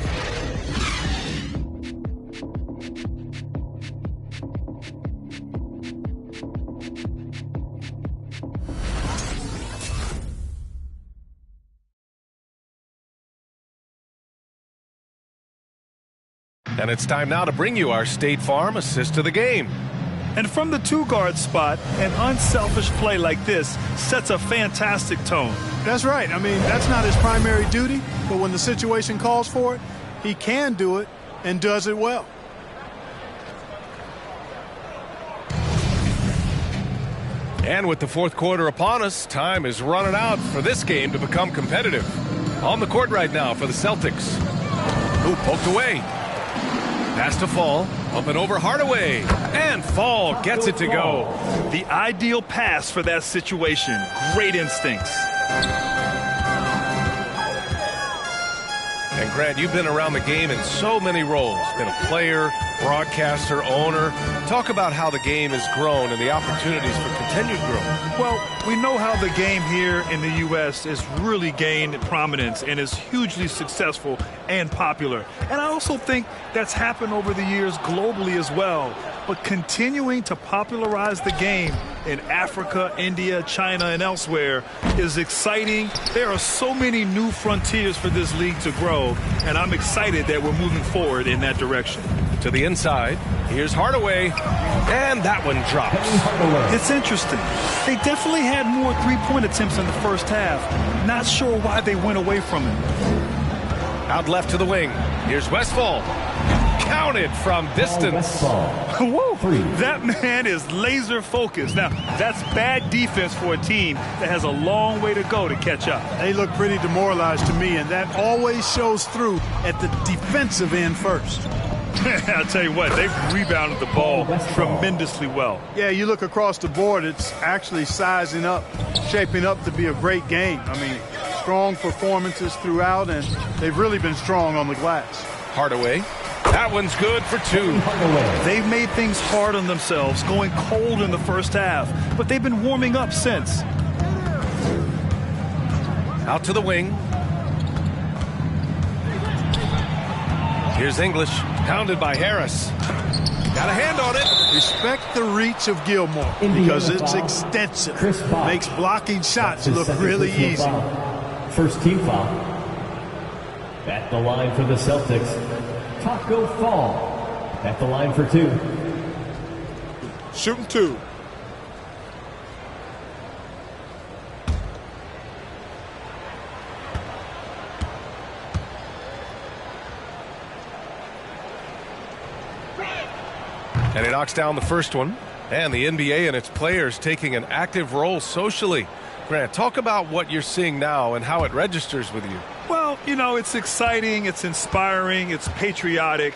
And it's time now to bring you our State Farm assist of the game. And from the two-guard spot, an unselfish play like this sets a fantastic tone. That's right. I mean, that's not his primary duty, but when the situation calls for it, he can do it and does it well. And with the fourth quarter upon us, time is running out for this game to become competitive. On the court right now for the Celtics. Ooh, poked away. Pass to Fall, up and over Hardaway, and Fall gets it to go. The ideal pass for that situation. Great instincts. And Grant, you've been around the game in so many roles. Been a player, broadcaster, owner. Talk about how the game has grown and the opportunities for continued growth. Well, we know how the game here in the U.S. has really gained prominence and is hugely successful and popular. And I also think that's happened over the years globally as well. But continuing to popularize the game in Africa, India, China, and elsewhere is exciting. There are so many new frontiers for this league to grow, and I'm excited that we're moving forward in that direction. To the inside, here's Hardaway, and that one drops. It's interesting. They definitely had more three-point attempts in the first half. Not sure why they went away from it. Out left to the wing. Here's Westfall. Counted from distance. Whoa, that man is laser focused. Now, that's bad defense for a team that has a long way to go to catch up. They look pretty demoralized to me, and that always shows through at the defensive end first. I'll tell you what, they've rebounded the ball tremendously well. Yeah, you look across the board, it's actually sizing up, shaping up to be a great game. I mean, strong performances throughout, and they've really been strong on the glass. Hardaway. That one's good for two. They've made things hard on themselves, going cold in the first half, but they've been warming up since. Out to the wing. Here's English, pounded by Harris. Got a hand on it. Respect the reach of Gilmore because it's extensive. Makes blocking shots look really easy. First team foul. At the line for the Celtics, Taco Fall. At the line for two. Shooting two. And he knocks down the first one. And the NBA and its players taking an active role socially. Grant, talk about what you're seeing now and how it registers with you. Well, you know, it's exciting, it's inspiring, it's patriotic.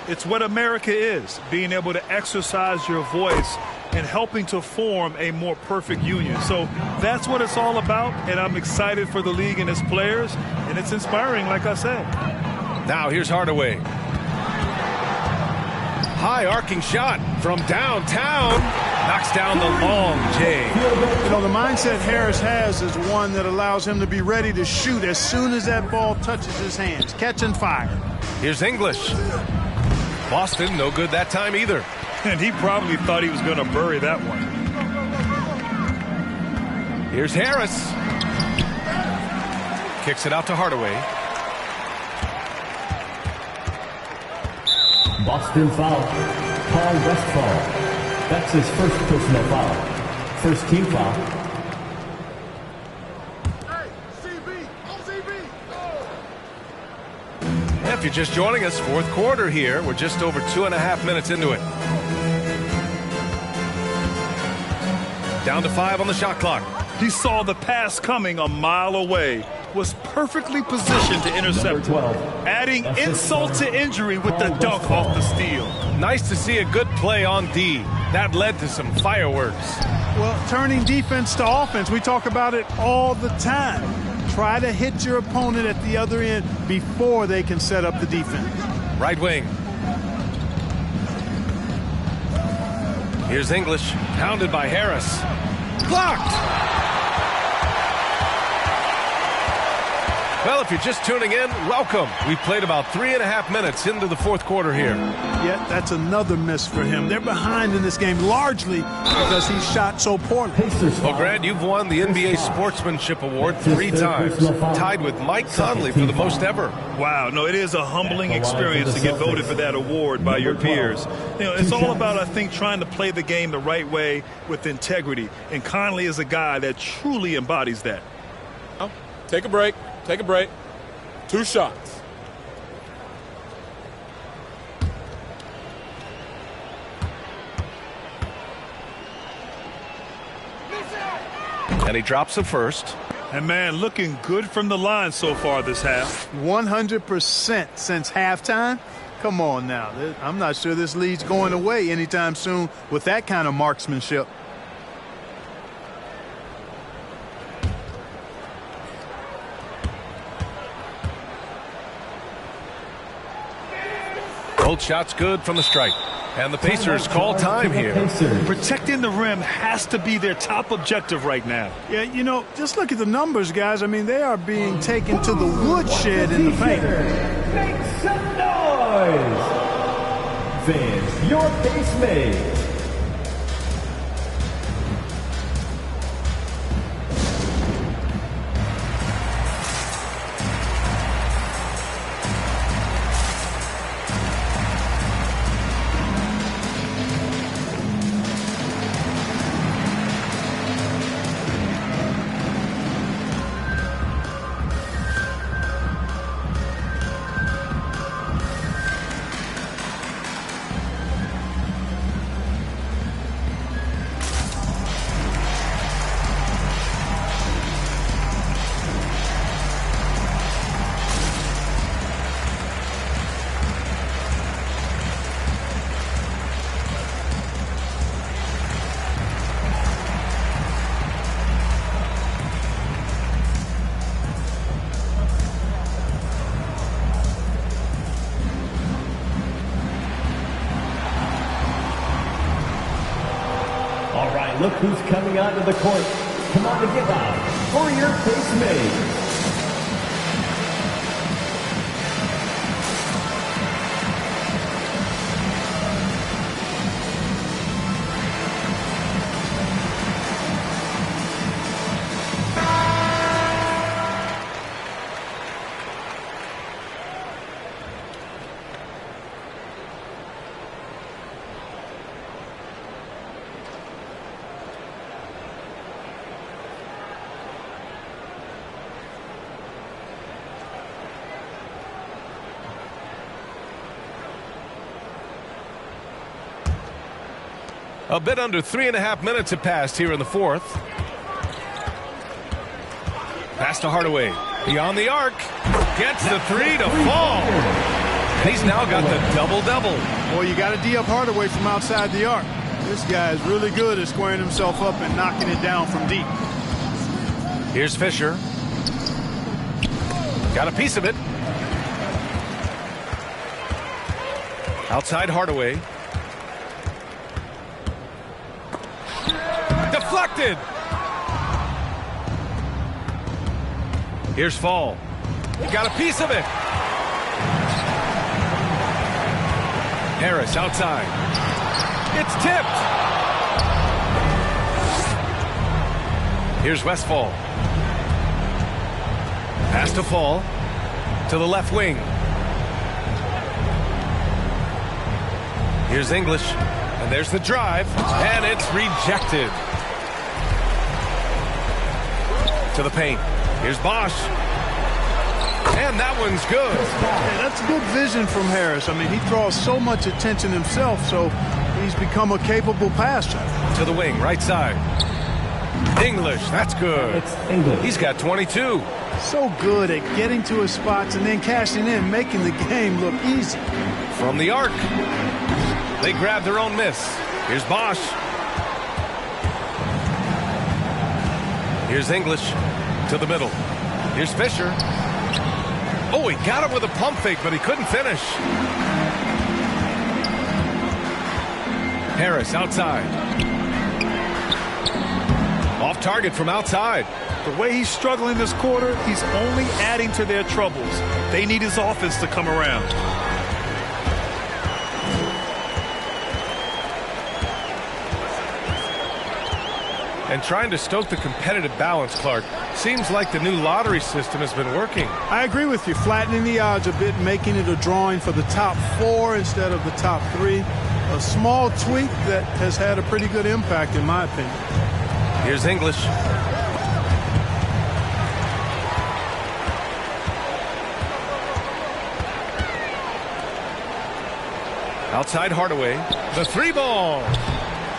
It's what America is, being able to exercise your voice and helping to form a more perfect union. So that's what it's all about, and I'm excited for the league and its players, and it's inspiring, like I said. Now here's Hardaway. High arcing shot from downtown. Knocks down the long J. You know, the mindset Harris has is one that allows him to be ready to shoot as soon as that ball touches his hands. Catch and fire. Here's English. Boston, no good that time either. And he probably thought he was going to bury that one. Here's Harris. Kicks it out to Hardaway. Boston foul. Paul Westfall. That's his first personal foul. First team foul. If you're just joining us, fourth quarter here. We're just over 2.5 minutes into it. Down to 5 on the shot clock. He saw the pass coming a mile away. Was perfectly positioned to intercept, adding insult to injury with the dunk off the steal. Nice to see a good play on D. That led to some fireworks. Well, turning defense to offense, we talk about it all the time. Try to hit your opponent at the other end before they can set up the defense. Right wing. Here's English, pounded by Harris. Blocked! Well, if you're just tuning in, welcome. We've played about 3.5 minutes into the fourth quarter here. Yeah, that's another miss for him. They're behind in this game largely because he shot so poorly. Well, Grant, you've won the NBA Sportsmanship Award 3 times, tied with Mike Conley for the most ever. Wow, no, it is a humbling experience to get voted for that award by your peers. You know, it's all about, I think, trying to play the game the right way with integrity. And Conley is a guy that truly embodies that. Oh, take a break. Take a break. 2 shots. And he drops the first. And, man, looking good from the line so far this half. 100% since halftime. Come on now. I'm not sure this lead's going away anytime soon with that kind of marksmanship. Both shots good from the stripe. And the Pacers call time here. Protecting the rim has to be their top objective right now. Yeah, you know, just look at the numbers, guys. I mean, they are being taken to the woodshed in the paint. Make some noise! Fans, your pace made. Look who's coming onto the court. Come on and get loud for your pace made. A bit under 3.5 minutes have passed here in the fourth. Pass to Hardaway. Beyond the arc. Gets the 3 to fall. And he's now got the double-double. Boy, you got to D up Hardaway from outside the arc. This guy is really good at squaring himself up and knocking it down from deep. Here's Fisher. Got a piece of it. Outside Hardaway. Deflected. Here's Fall. He got a piece of it. Harris outside. It's tipped. Here's Westfall. Pass to Fall. To the left wing. Here's English. And there's the drive. And it's rejected. To the paint. Here's Bosch. And that one's good. Yeah, that's good vision from Harris. I mean, he draws so much attention himself, so he's become a capable passer. To the wing, right side. English, that's good. He's got 22. So good at getting to his spots and then cashing in, making the game look easy. From the arc. They grab their own miss. Here's Bosch. Here's English to the middle. Here's Fisher. Oh, he got him with a pump fake, but he couldn't finish. Harris outside. Off target from outside. The way he's struggling this quarter, he's only adding to their troubles. They need his offense to come around. And trying to stoke the competitive balance, Clark. Seems like the new lottery system has been working. I agree with you. Flattening the odds a bit, making it a drawing for the top 4 instead of the top 3. A small tweak that has had a pretty good impact, in my opinion. Here's English. Outside Hardaway. The 3-ball.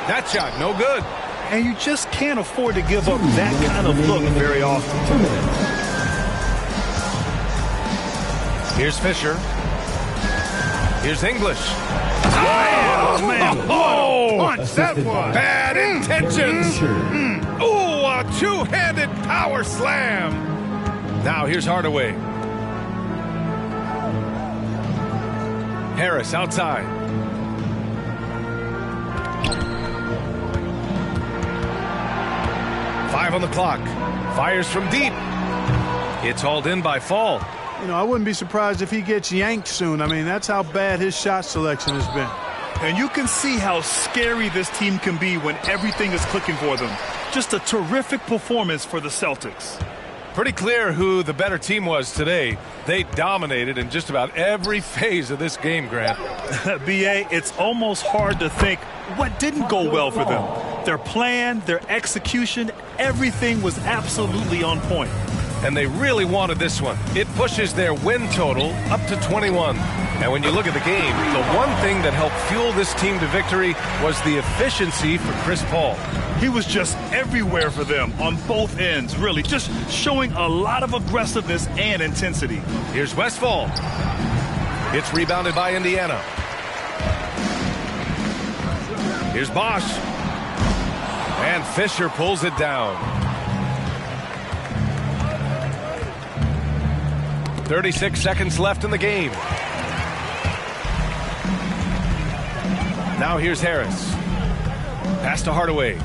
That shot, no good. And you just can't afford to give up that kind of look very often. 2 minutes. Here's Fisher. Here's English. Oh, man. Oh, Punch that one. Bad intentions. Oh, a two-handed power slam. Now here's Hardaway. Harris outside. Five on the clock. Fires from deep. It's hauled in by Fall. You know, I wouldn't be surprised if he gets yanked soon. I mean, that's how bad his shot selection has been. And you can see how scary this team can be when everything is clicking for them. Just a terrific performance for the Celtics. Pretty clear who the better team was today. They dominated in just about every phase of this game, Grant. B.A., it's almost hard to think what didn't go well for them. Their plan, their execution, everything was absolutely on point. And they really wanted this one. It pushes their win total up to 21. And when you look at the game, the one thing that helped fuel this team to victory was the efficiency for Chris Paul. He was just everywhere for them on both ends, really, just showing a lot of aggressiveness and intensity. Here's Westfall. It's rebounded by Indiana. Here's Bosch. And Fisher pulls it down. 36 seconds left in the game. Now here's Harris. Pass to Hardaway.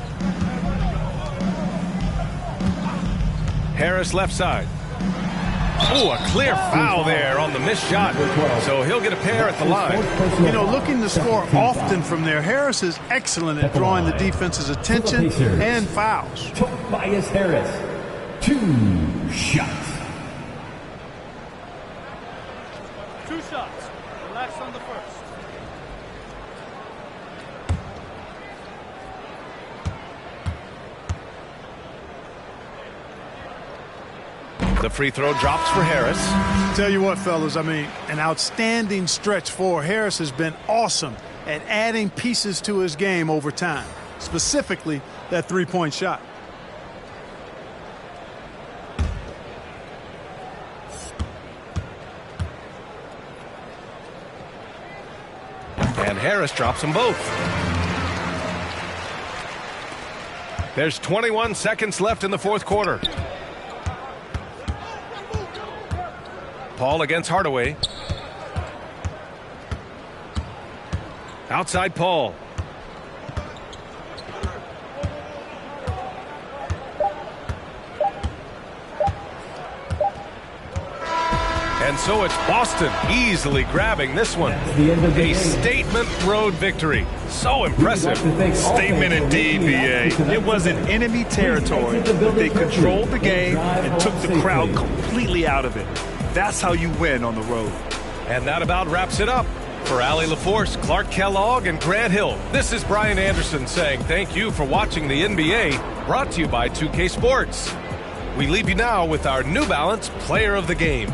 Harris left side. Oh, a clear foul there on the missed shot. So he'll get a pair at the line. You know, looking to score often from there, Harris is excellent at drawing the defense's attention and fouls. Tobias Harris, 2 shots. 2 shots. Relax on the first. The free throw drops for Harris. Tell you what, fellas, I mean, an outstanding stretch for Harris has been awesome at adding pieces to his game over time, specifically that 3-point shot. And Harris drops them both. There's 21 seconds left in the fourth quarter. Paul against Hardaway. Outside Paul. And so it's Boston easily grabbing this one. A statement road victory. So impressive. Statement indeed, B.A. It wasn't enemy territory, but they controlled the game and took the crowd completely out of it. That's how you win on the road. And that about wraps it up. For Allie LaForce, Clark Kellogg, and Grant Hill, this is Brian Anderson saying thank you for watching the NBA, brought to you by 2K Sports. We leave you now with our New Balance Player of the Game.